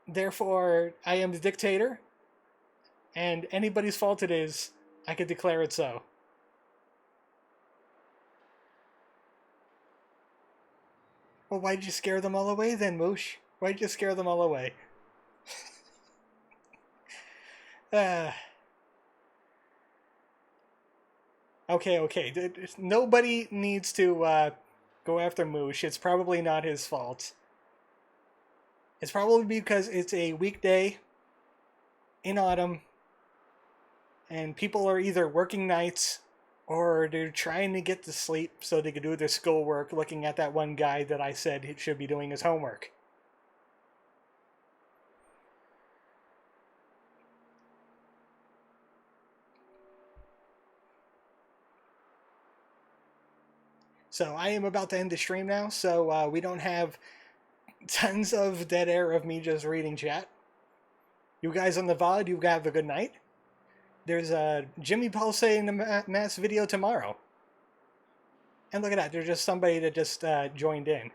[SPEAKER 1] Therefore, I am the dictator. And anybody's fault it is, I could declare it so. Well, why'd you scare them all away then, Moosh? Why'd you scare them all away? Okay. Nobody needs to go after Moosh. It's probably not his fault. It's probably because it's a weekday in autumn and people are either working nights or they're trying to get to sleep so they can do their schoolwork looking at that one guy that I said he should be doing his homework. So I am about to end the stream now, so we don't have tons of dead air of me just reading chat. You guys on the VOD, you have a good night. There's a Jimmy Pulse in the mass video tomorrow. And look at that, there's just somebody that just joined in.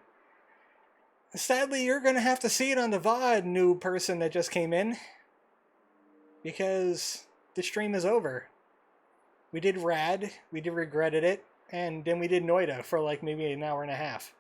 [SPEAKER 1] Sadly, you're going to have to see it on the VOD, new person that just came in. Because the stream is over. We did Rad, we did Regretted It, and then we did Noita for like maybe an hour and a half.